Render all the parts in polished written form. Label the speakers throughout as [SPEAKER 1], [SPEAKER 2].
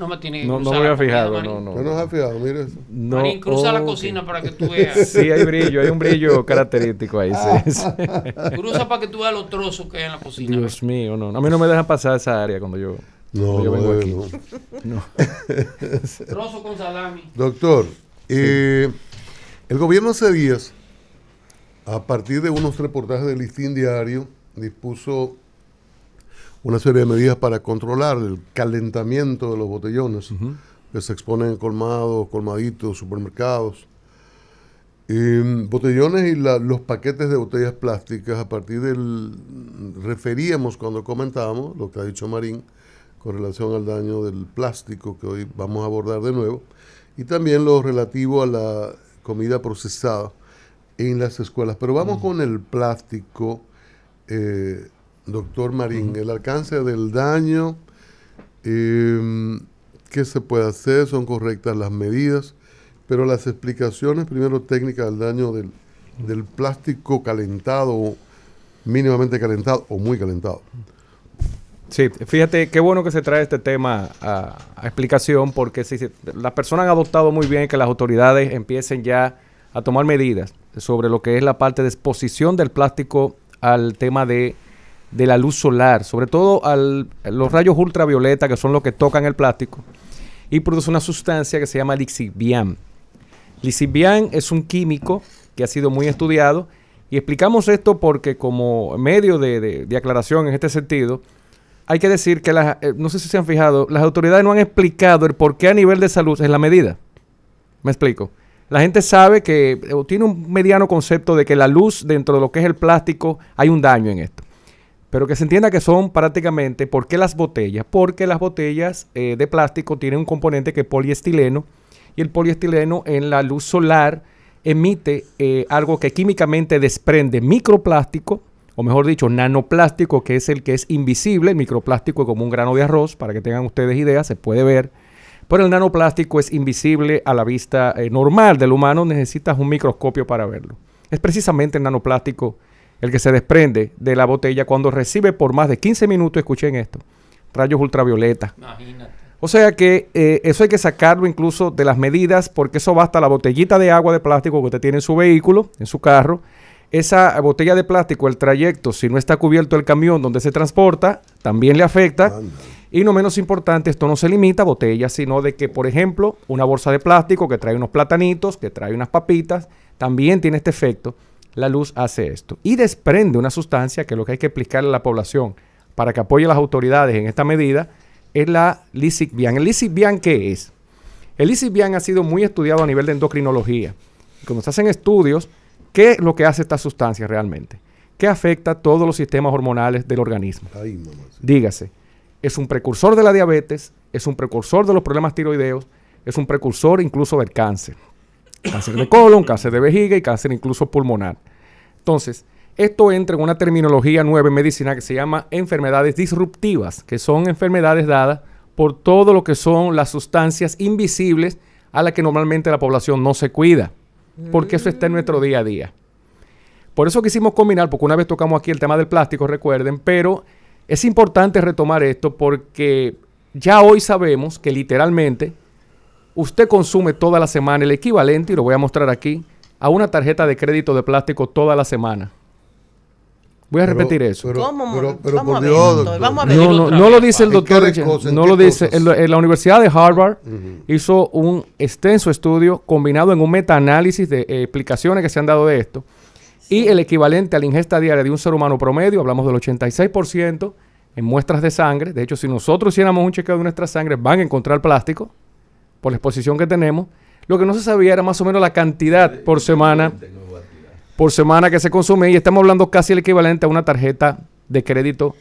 [SPEAKER 1] no me tiene que
[SPEAKER 2] No
[SPEAKER 1] cruzar
[SPEAKER 2] me había
[SPEAKER 1] la comida,
[SPEAKER 2] fijado,
[SPEAKER 1] Marín.
[SPEAKER 2] no.
[SPEAKER 3] ¿No nos ha fijado? Mire eso.
[SPEAKER 2] No,
[SPEAKER 1] Marín, cruza la
[SPEAKER 2] ok.
[SPEAKER 1] cocina para que tú veas.
[SPEAKER 2] Sí, hay brillo, hay un brillo característico ahí, sí.
[SPEAKER 1] Cruza para que tú veas los trozos que hay en la cocina.
[SPEAKER 2] Dios mío, no. A mí no me dejan pasar esa área cuando yo vengo aquí.
[SPEAKER 3] No.
[SPEAKER 1] Trozo con salami.
[SPEAKER 3] Doctor, el gobierno hace días, a partir de unos reportajes del Listín Diario, dispuso una serie de medidas para controlar el calentamiento de los botellones que se exponen en colmados, colmaditos, supermercados. Botellones y los paquetes de botellas plásticas, a partir referíamos cuando comentábamos lo que ha dicho Marín con relación al daño del plástico, que hoy vamos a abordar de nuevo, y también lo relativo a la comida procesada en las escuelas. Pero vamos con el plástico, doctor Marín, el alcance del daño, qué se puede hacer, son correctas las medidas, pero las explicaciones, primero técnicas del daño del plástico calentado, mínimamente calentado o muy calentado.
[SPEAKER 2] Sí, fíjate, qué bueno que se trae este tema a explicación, porque si las personas han adoptado muy bien que las autoridades empiecen ya a tomar medidas sobre lo que es la parte de exposición del plástico al tema de la luz solar, sobre todo a los rayos ultravioleta, que son los que tocan el plástico, y produce una sustancia que se llama lixivian. Lixivian es un químico que ha sido muy estudiado, y explicamos esto porque como medio de aclaración en este sentido, hay que decir que, no sé si se han fijado, las autoridades no han explicado el por qué a nivel de salud es la medida. ¿Me explico? La gente sabe que, o tiene un mediano concepto de que la luz dentro de lo que es el plástico, hay un daño en esto. Pero que se entienda que son prácticamente, ¿por qué las botellas? Porque las botellas de plástico tienen un componente que es poliestileno, y el poliestileno en la luz solar emite algo que químicamente desprende microplástico, o mejor dicho, nanoplástico, que es el que es invisible. El microplástico es como un grano de arroz, para que tengan ustedes idea, se puede ver. Pero el nanoplástico es invisible a la vista normal del humano, necesitas un microscopio para verlo. Es precisamente el nanoplástico el que se desprende de la botella cuando recibe por más de 15 minutos, escuchen esto, rayos ultravioleta.
[SPEAKER 1] Imagínate.
[SPEAKER 2] O sea que eso hay que sacarlo incluso de las medidas, porque eso basta la botellita de agua de plástico que usted tiene en su vehículo, en su carro. Esa botella de plástico, el trayecto, si no está cubierto el camión donde se transporta, también le afecta. Y no menos importante, esto no se limita a botellas, sino de que, por ejemplo, una bolsa de plástico que trae unos platanitos, que trae unas papitas, también tiene este efecto. La luz hace esto. Y desprende una sustancia que lo que hay que explicarle a la población para que apoye a las autoridades en esta medida es la lixivian. ¿El lixivian qué es? El lixivian ha sido muy estudiado a nivel de endocrinología. Y cuando se hacen estudios, ¿qué es lo que hace esta sustancia realmente? ¿Qué afecta todos los sistemas hormonales del organismo?
[SPEAKER 3] Ay, mamá, sí.
[SPEAKER 2] Dígase, es un precursor de la diabetes, es un precursor de los problemas tiroideos, es un precursor incluso del cáncer. Cáncer de colon, cáncer de vejiga y cáncer incluso pulmonar. Entonces, esto entra en una terminología nueva en medicina que se llama enfermedades disruptivas, que son enfermedades dadas por todo lo que son las sustancias invisibles a las que normalmente la población no se cuida, porque eso está en nuestro día a día. Por eso quisimos combinar, porque una vez tocamos aquí el tema del plástico, recuerden, pero es importante retomar esto porque ya hoy sabemos que literalmente usted consume toda la semana el equivalente, y lo voy a mostrar aquí, a una tarjeta de crédito de plástico toda la semana. Voy a repetir eso.
[SPEAKER 3] Pero
[SPEAKER 4] Vamos
[SPEAKER 3] por
[SPEAKER 4] a ver,
[SPEAKER 3] Dios,
[SPEAKER 4] doctor,
[SPEAKER 3] doctor.
[SPEAKER 4] vamos a ver.
[SPEAKER 2] No lo dice el
[SPEAKER 3] ¿En
[SPEAKER 2] doctor
[SPEAKER 3] qué
[SPEAKER 2] Richard,
[SPEAKER 3] cosas? ¿En
[SPEAKER 2] no
[SPEAKER 3] qué
[SPEAKER 2] lo dice.
[SPEAKER 3] cosas?
[SPEAKER 2] En la Universidad de Harvard hizo un extenso estudio combinado en un metaanálisis de explicaciones que se han dado de esto. Y el equivalente a la ingesta diaria de un ser humano promedio, hablamos del 86% en muestras de sangre. De hecho, si nosotros hiciéramos un chequeo de nuestra sangre, van a encontrar plástico por la exposición que tenemos. Lo que no se sabía era más o menos la cantidad por semana que se consume, y estamos hablando casi el equivalente a una tarjeta de crédito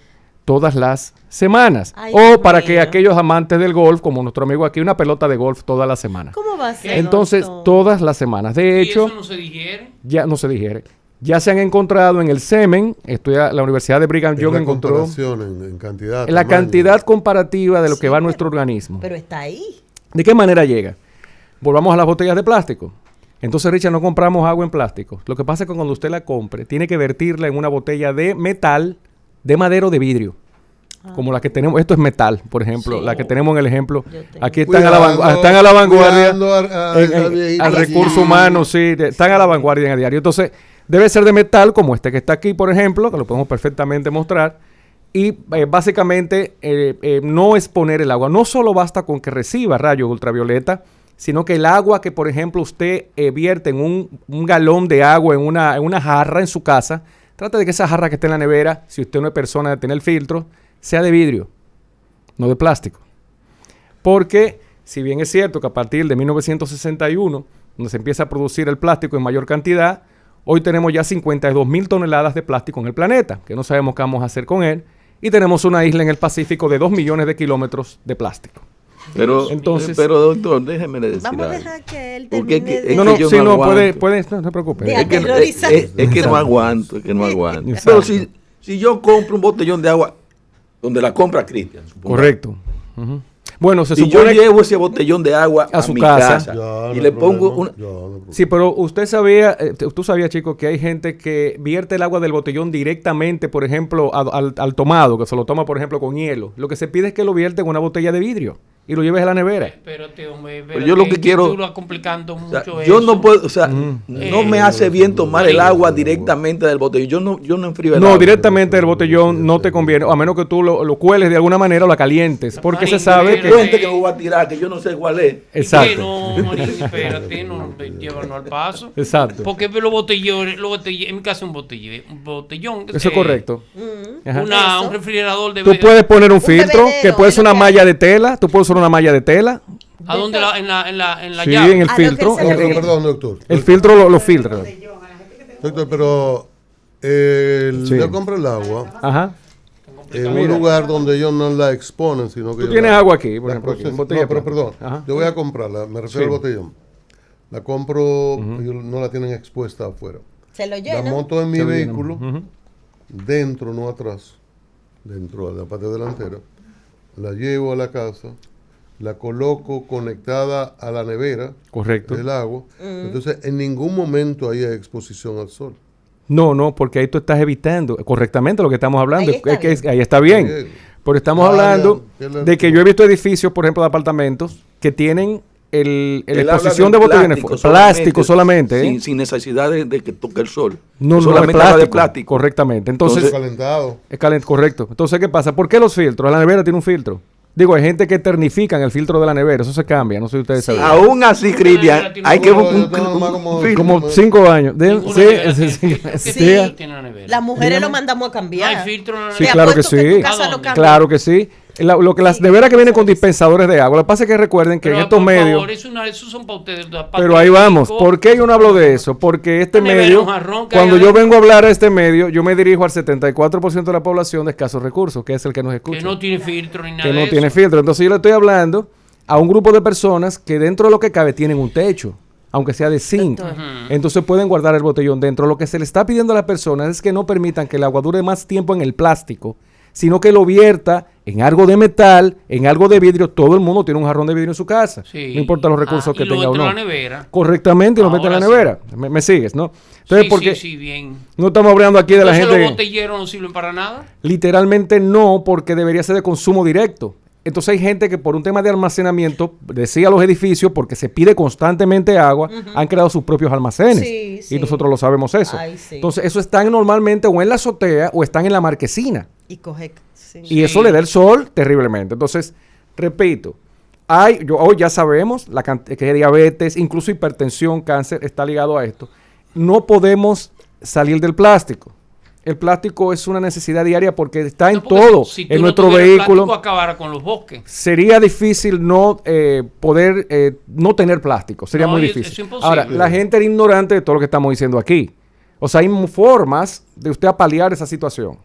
[SPEAKER 2] todas las semanas.
[SPEAKER 4] Ay,
[SPEAKER 2] O para que
[SPEAKER 4] bueno.
[SPEAKER 2] aquellos amantes del golf, como nuestro amigo aquí, una pelota de golf toda la semana.
[SPEAKER 4] ¿Cómo va a ser,
[SPEAKER 2] Entonces,
[SPEAKER 4] doctor?
[SPEAKER 2] todas las semanas. De
[SPEAKER 1] ¿Y
[SPEAKER 2] hecho,
[SPEAKER 1] eso no se digiere?
[SPEAKER 2] ya no se digiere. Ya se han encontrado en el semen, la Universidad de Brigham Young encontró
[SPEAKER 3] en cantidad.
[SPEAKER 2] la
[SPEAKER 3] tamaño.
[SPEAKER 2] cantidad comparativa de lo que
[SPEAKER 4] Sí,
[SPEAKER 2] va a
[SPEAKER 4] pero-
[SPEAKER 2] nuestro organismo.
[SPEAKER 4] Pero está ahí.
[SPEAKER 2] ¿De qué manera llega? Volvamos a las botellas de plástico. Entonces, Richard, no compramos agua en plástico. Lo que pasa es que cuando usted la compre, tiene que vertirla en una botella de metal, de madera o de vidrio. como la que tenemos, esto es metal, por ejemplo,
[SPEAKER 1] Sí.
[SPEAKER 2] la que tenemos en el ejemplo,
[SPEAKER 4] Yo tengo.
[SPEAKER 2] aquí están están a la vanguardia al recurso humano, sí, están a la vanguardia en el diario. Entonces, debe ser de metal, como este que está aquí, por ejemplo, que lo podemos perfectamente mostrar, y básicamente no exponer el agua. No solo basta con que reciba rayos ultravioleta, sino que el agua que, por ejemplo, usted vierte en un galón de agua en una jarra en su casa, trate de que esa jarra que esté en la nevera, si usted no es persona de tener filtro, sea de vidrio, no de plástico. Porque, si bien es cierto que a partir de 1961, donde se empieza a producir el plástico en mayor cantidad, hoy tenemos ya 52,000 toneladas de plástico en el planeta, que no sabemos qué vamos a hacer con él, y tenemos una isla en el Pacífico de 2 millones de kilómetros de plástico.
[SPEAKER 5] Pero,
[SPEAKER 2] Entonces-
[SPEAKER 5] pero doctor, déjeme decir
[SPEAKER 4] Vamos a
[SPEAKER 5] algo.
[SPEAKER 4] dejar que él
[SPEAKER 5] Porque
[SPEAKER 4] termine
[SPEAKER 5] es
[SPEAKER 4] de...
[SPEAKER 2] No, no,
[SPEAKER 5] yo
[SPEAKER 2] sí,
[SPEAKER 5] no
[SPEAKER 2] no,
[SPEAKER 5] aguanto.
[SPEAKER 2] no se preocupe.
[SPEAKER 4] De
[SPEAKER 5] Es que,
[SPEAKER 4] aterrorizar.
[SPEAKER 5] es que no aguanto, es que no aguanto.
[SPEAKER 2] Exacto.
[SPEAKER 5] Pero si yo compro un botellón de agua, donde la compra Cristian, supongamos,
[SPEAKER 2] Correcto. Ujú. Bueno, se
[SPEAKER 5] y yo
[SPEAKER 2] supone...
[SPEAKER 5] llevo ese botellón de agua
[SPEAKER 2] a su
[SPEAKER 5] mi
[SPEAKER 2] casa.
[SPEAKER 5] y le pongo una...
[SPEAKER 2] Sí, pero usted sabía, tú sabías, chico, que hay gente que vierte el agua del botellón directamente, por ejemplo, al tomado, que se lo toma, por ejemplo, con hielo. Lo que se pide es que lo vierte en una botella de vidrio y lo lleves a la nevera.
[SPEAKER 1] Espérate, hombre.
[SPEAKER 5] Pero yo lo que quiero-
[SPEAKER 1] Tú lo vas complicando
[SPEAKER 5] O sea,
[SPEAKER 1] mucho
[SPEAKER 5] yo
[SPEAKER 1] eso.
[SPEAKER 5] no puedo, o sea, no me hace bien tomar el agua directamente del botellón. Yo no enfrío el
[SPEAKER 2] No,
[SPEAKER 5] agua.
[SPEAKER 2] directamente del botellón no te conviene, a menos que tú lo cueles de alguna manera o la calientes, porque se sabe que...
[SPEAKER 5] Cuente que me voy a tirar, que yo no sé cuál es.
[SPEAKER 2] Exacto.
[SPEAKER 1] No, Marín, espérate, no, llévanos al paso.
[SPEAKER 2] Exacto.
[SPEAKER 1] Porque los botellones, en mi caso un botellón.
[SPEAKER 2] Eso es correcto. Ajá.
[SPEAKER 4] Eso.
[SPEAKER 1] Un refrigerador de
[SPEAKER 2] Tú puedes poner un filtro,
[SPEAKER 4] bebedero,
[SPEAKER 2] que puede
[SPEAKER 4] es
[SPEAKER 2] ser
[SPEAKER 4] lo
[SPEAKER 2] una
[SPEAKER 4] que
[SPEAKER 2] malla
[SPEAKER 4] hay.
[SPEAKER 2] de tela, tú puedes usar una malla de tela.
[SPEAKER 1] ¿A dónde? En la
[SPEAKER 2] Sí,
[SPEAKER 1] llave.
[SPEAKER 2] en el
[SPEAKER 4] Ah,
[SPEAKER 2] filtro.
[SPEAKER 4] lo que se le ve.
[SPEAKER 3] Perdón, doctor.
[SPEAKER 2] El filtro lo filtra.
[SPEAKER 3] Doctor, pero
[SPEAKER 2] Sí.
[SPEAKER 3] yo compro el agua
[SPEAKER 2] Ajá.
[SPEAKER 3] en un lugar donde ellos no la exponen, sino que
[SPEAKER 2] Tú
[SPEAKER 3] ellos
[SPEAKER 2] tienes
[SPEAKER 3] la-
[SPEAKER 2] agua aquí, por
[SPEAKER 3] la
[SPEAKER 2] ejemplo, aquí, en
[SPEAKER 3] procesan.
[SPEAKER 2] botella
[SPEAKER 3] No, pero
[SPEAKER 2] de
[SPEAKER 3] perdón,
[SPEAKER 2] plástico. Ajá.
[SPEAKER 3] yo voy a comprarla, me refiero
[SPEAKER 2] Sí.
[SPEAKER 3] al botellón. La compro, ellos no la tienen expuesta afuera.
[SPEAKER 4] Se lo
[SPEAKER 3] La
[SPEAKER 4] llena.
[SPEAKER 3] monto en mi
[SPEAKER 2] Se lo llenan.
[SPEAKER 3] vehículo,
[SPEAKER 2] Ujú.
[SPEAKER 3] dentro, no atrás, dentro de la parte delantera. La llevo a la casa, la coloco conectada a la nevera
[SPEAKER 2] Correcto.
[SPEAKER 3] del agua. Entonces, en ningún momento hay exposición al sol.
[SPEAKER 2] No, porque ahí tú estás evitando correctamente lo que estamos hablando.
[SPEAKER 4] Ahí está bien.
[SPEAKER 2] Ahí está bien.
[SPEAKER 3] Bien.
[SPEAKER 2] Pero estamos
[SPEAKER 3] Ah,
[SPEAKER 2] hablando
[SPEAKER 3] ya, ¿qué le-
[SPEAKER 2] de que yo he visto edificios, por ejemplo, de apartamentos, que tienen el
[SPEAKER 5] Él habla
[SPEAKER 2] exposición
[SPEAKER 5] del
[SPEAKER 2] de botellones. Plástico solamente. ¿eh?
[SPEAKER 5] Sin necesidad de que toque el sol.
[SPEAKER 2] No, es
[SPEAKER 5] solamente habla de plástico.
[SPEAKER 2] Correctamente. Entonces,
[SPEAKER 3] Calentado.
[SPEAKER 2] correcto. Entonces, ¿qué pasa? ¿Por qué los filtros? La nevera tiene un filtro. Digo, hay gente que ternifican el filtro de la nevera. Eso se cambia. No sé si ustedes
[SPEAKER 4] Sí.
[SPEAKER 2] saben.
[SPEAKER 5] Aún así, Cristian, hay que buscar
[SPEAKER 3] Yo tengo nomás como-
[SPEAKER 5] filtro.
[SPEAKER 2] Como 5 años.
[SPEAKER 1] Ninguna
[SPEAKER 2] Sí,
[SPEAKER 1] nevera
[SPEAKER 2] sí,
[SPEAKER 1] tiene-
[SPEAKER 2] sí,
[SPEAKER 1] ¿qué
[SPEAKER 2] sí.
[SPEAKER 1] filtro tiene la nevera?
[SPEAKER 4] Las mujeres
[SPEAKER 2] Dígame.
[SPEAKER 4] lo mandamos a
[SPEAKER 1] No
[SPEAKER 4] cambiar.
[SPEAKER 1] hay filtro en la
[SPEAKER 2] Sí,
[SPEAKER 1] nevera.
[SPEAKER 2] claro que
[SPEAKER 4] apuesto
[SPEAKER 2] sí.
[SPEAKER 4] tu casa
[SPEAKER 1] ¿A
[SPEAKER 4] no
[SPEAKER 1] dónde?
[SPEAKER 4] cambia.
[SPEAKER 2] Claro que sí. Las neveras que vienen con dispensadores de agua. Lo que pasa es que recuerden que
[SPEAKER 1] Pero,
[SPEAKER 2] en estos
[SPEAKER 1] por
[SPEAKER 2] medios...
[SPEAKER 1] favor, esos son para ustedes.
[SPEAKER 2] Pero ahí vamos. ¿Por qué yo no hablo de eso? Porque este
[SPEAKER 1] Una nevera,
[SPEAKER 2] medio,
[SPEAKER 1] un jarrón que
[SPEAKER 2] cuando
[SPEAKER 1] hay
[SPEAKER 2] yo
[SPEAKER 1] adentro.
[SPEAKER 2] vengo a hablar a este medio, yo me dirijo al 74% de la población de escasos recursos, que es el que nos escucha.
[SPEAKER 1] Que no tiene filtro ni nada
[SPEAKER 2] Que no
[SPEAKER 1] de
[SPEAKER 2] tiene
[SPEAKER 1] eso.
[SPEAKER 2] filtro. Entonces yo le estoy hablando a un grupo de personas que dentro de lo que cabe tienen un techo, aunque sea de zinc.
[SPEAKER 4] Doctor.
[SPEAKER 2] Entonces pueden guardar el botellón dentro. Lo que se le está pidiendo a las personas es que no permitan que el agua dure más tiempo en el plástico, sino que lo vierta en algo de metal, en algo de vidrio. Todo el mundo tiene un jarrón de vidrio en su casa.
[SPEAKER 1] Sí.
[SPEAKER 2] No importa los recursos
[SPEAKER 1] Y
[SPEAKER 2] que
[SPEAKER 1] lo
[SPEAKER 2] tenga o
[SPEAKER 1] entra
[SPEAKER 2] no.
[SPEAKER 1] en la nevera.
[SPEAKER 2] Correctamente, y lo mete en la
[SPEAKER 1] Ahora sí.
[SPEAKER 2] nevera. ¿Me sigues, no? Entonces,
[SPEAKER 1] Sí,
[SPEAKER 2] porque
[SPEAKER 1] sí, bien.
[SPEAKER 2] no estamos hablando aquí de la
[SPEAKER 1] Entonces,
[SPEAKER 2] gente...
[SPEAKER 1] ¿los botelleros no sirven para nada?
[SPEAKER 2] Literalmente no, porque debería ser de consumo directo. Entonces hay gente que por un tema de almacenamiento, decía los edificios, porque se pide constantemente agua, han creado sus propios almacenes.
[SPEAKER 4] Sí, sí.
[SPEAKER 2] Y nosotros lo sabemos eso.
[SPEAKER 4] Ay, sí.
[SPEAKER 2] Entonces eso están normalmente o en la azotea o están en la marquesina.
[SPEAKER 4] Y coge... sí.
[SPEAKER 2] Y eso le da el sol terriblemente. Entonces, repito, hoy ya sabemos que diabetes, incluso hipertensión, cáncer, está ligado a esto. No podemos salir del plástico. El plástico es una necesidad diaria porque está en
[SPEAKER 1] No, porque
[SPEAKER 2] todo,
[SPEAKER 1] si tú
[SPEAKER 2] en
[SPEAKER 1] no
[SPEAKER 2] nuestro
[SPEAKER 1] tuvieras
[SPEAKER 2] vehículo.
[SPEAKER 1] plástico, acabara con los bosques.
[SPEAKER 2] Sería difícil no poder no tener plástico. Sería
[SPEAKER 1] No,
[SPEAKER 2] muy
[SPEAKER 1] es
[SPEAKER 2] difícil.
[SPEAKER 1] imposible.
[SPEAKER 2] Ahora, la gente era ignorante de todo lo que estamos diciendo aquí. O sea, hay formas de usted apalear esa situación.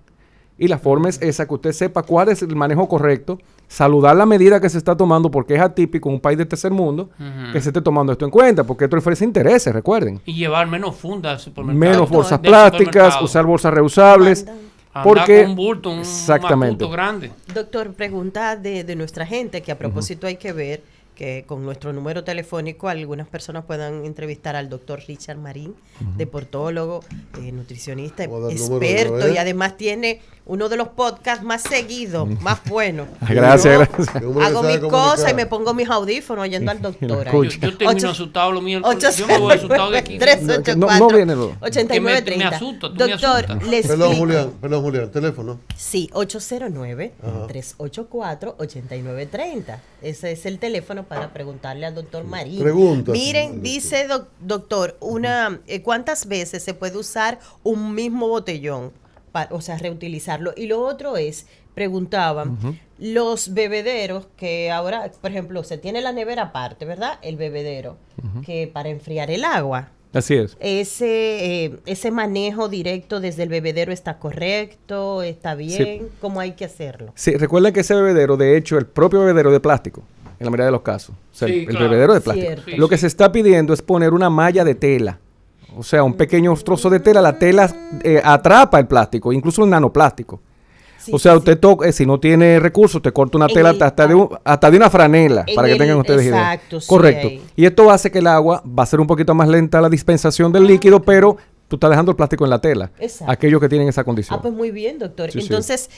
[SPEAKER 2] Y la forma es esa, que usted sepa cuál es el manejo correcto, saludar la medida que se está tomando, porque es atípico en un país de tercer mundo que se esté tomando esto en cuenta, porque esto ofrece intereses, recuerden.
[SPEAKER 1] Y llevar menos fundas al supermercado.
[SPEAKER 2] Menos bolsas
[SPEAKER 1] del
[SPEAKER 2] plásticas,
[SPEAKER 1] supermercado.
[SPEAKER 2] usar bolsas reusables.
[SPEAKER 4] Mandan.
[SPEAKER 1] Andar
[SPEAKER 2] Porque,
[SPEAKER 1] con un bulto, un
[SPEAKER 2] exactamente.
[SPEAKER 1] matuto grande.
[SPEAKER 4] Doctor, pregunta de nuestra gente, que a propósito hay que ver que con nuestro número telefónico algunas personas puedan entrevistar al doctor Richard Marín, deportólogo, nutricionista,
[SPEAKER 3] Voy a dar el número,
[SPEAKER 4] experto,
[SPEAKER 3] ¿eh?
[SPEAKER 4] y además tiene uno de los podcasts más seguidos, más buenos.
[SPEAKER 2] Gracias, gracias.
[SPEAKER 4] Hago mis cosas y me pongo mis audífonos oyendo al doctor.
[SPEAKER 1] Yo termino asustado lo mío. Yo me voy asustado de aquí.
[SPEAKER 4] 384
[SPEAKER 2] no viene
[SPEAKER 4] 8930.
[SPEAKER 1] Me asusta,
[SPEAKER 4] Doctor, le
[SPEAKER 3] Perdón,
[SPEAKER 4] explico.
[SPEAKER 3] Julián, teléfono.
[SPEAKER 4] Sí, 809-384-8930. Ese es el teléfono para preguntarle al doctor Marín.
[SPEAKER 3] Preguntas.
[SPEAKER 4] Miren, dice doctor, ¿cuántas veces se puede usar un mismo botellón? O sea, reutilizarlo. Y lo otro es, preguntaban, los bebederos que ahora, por ejemplo, se tiene la nevera aparte, ¿verdad? El bebedero, que para enfriar el agua.
[SPEAKER 2] Así es.
[SPEAKER 4] Ese manejo directo desde el bebedero está correcto, está bien,
[SPEAKER 2] Sí.
[SPEAKER 4] ¿cómo hay que hacerlo?
[SPEAKER 2] Sí, recuerden que ese bebedero, de hecho, el propio bebedero de plástico, en la mayoría de los casos. O sea,
[SPEAKER 1] Sí,
[SPEAKER 2] el
[SPEAKER 1] claro.
[SPEAKER 2] bebedero de plástico.
[SPEAKER 4] Cierto.
[SPEAKER 2] Lo que se está pidiendo es poner una malla de tela. O sea, un pequeño trozo de tela. La tela atrapa el plástico, incluso el nanoplástico.
[SPEAKER 4] Sí,
[SPEAKER 2] o sea,
[SPEAKER 4] sí,
[SPEAKER 2] usted toca, si no tiene recursos, usted corta una
[SPEAKER 4] En
[SPEAKER 2] tela
[SPEAKER 4] el-
[SPEAKER 2] hasta de una franela,
[SPEAKER 4] en
[SPEAKER 2] para que
[SPEAKER 4] el-
[SPEAKER 2] tengan ustedes
[SPEAKER 4] exacto,
[SPEAKER 2] idea.
[SPEAKER 4] sí,
[SPEAKER 2] Correcto.
[SPEAKER 4] ahí.
[SPEAKER 2] Y esto hace que el agua va a ser un poquito más lenta la dispensación del líquido, pero tú estás dejando el plástico en la tela.
[SPEAKER 4] Exacto.
[SPEAKER 2] Aquellos que tienen esa condición.
[SPEAKER 4] Pues muy bien, doctor.
[SPEAKER 2] Sí, sí.
[SPEAKER 4] Entonces,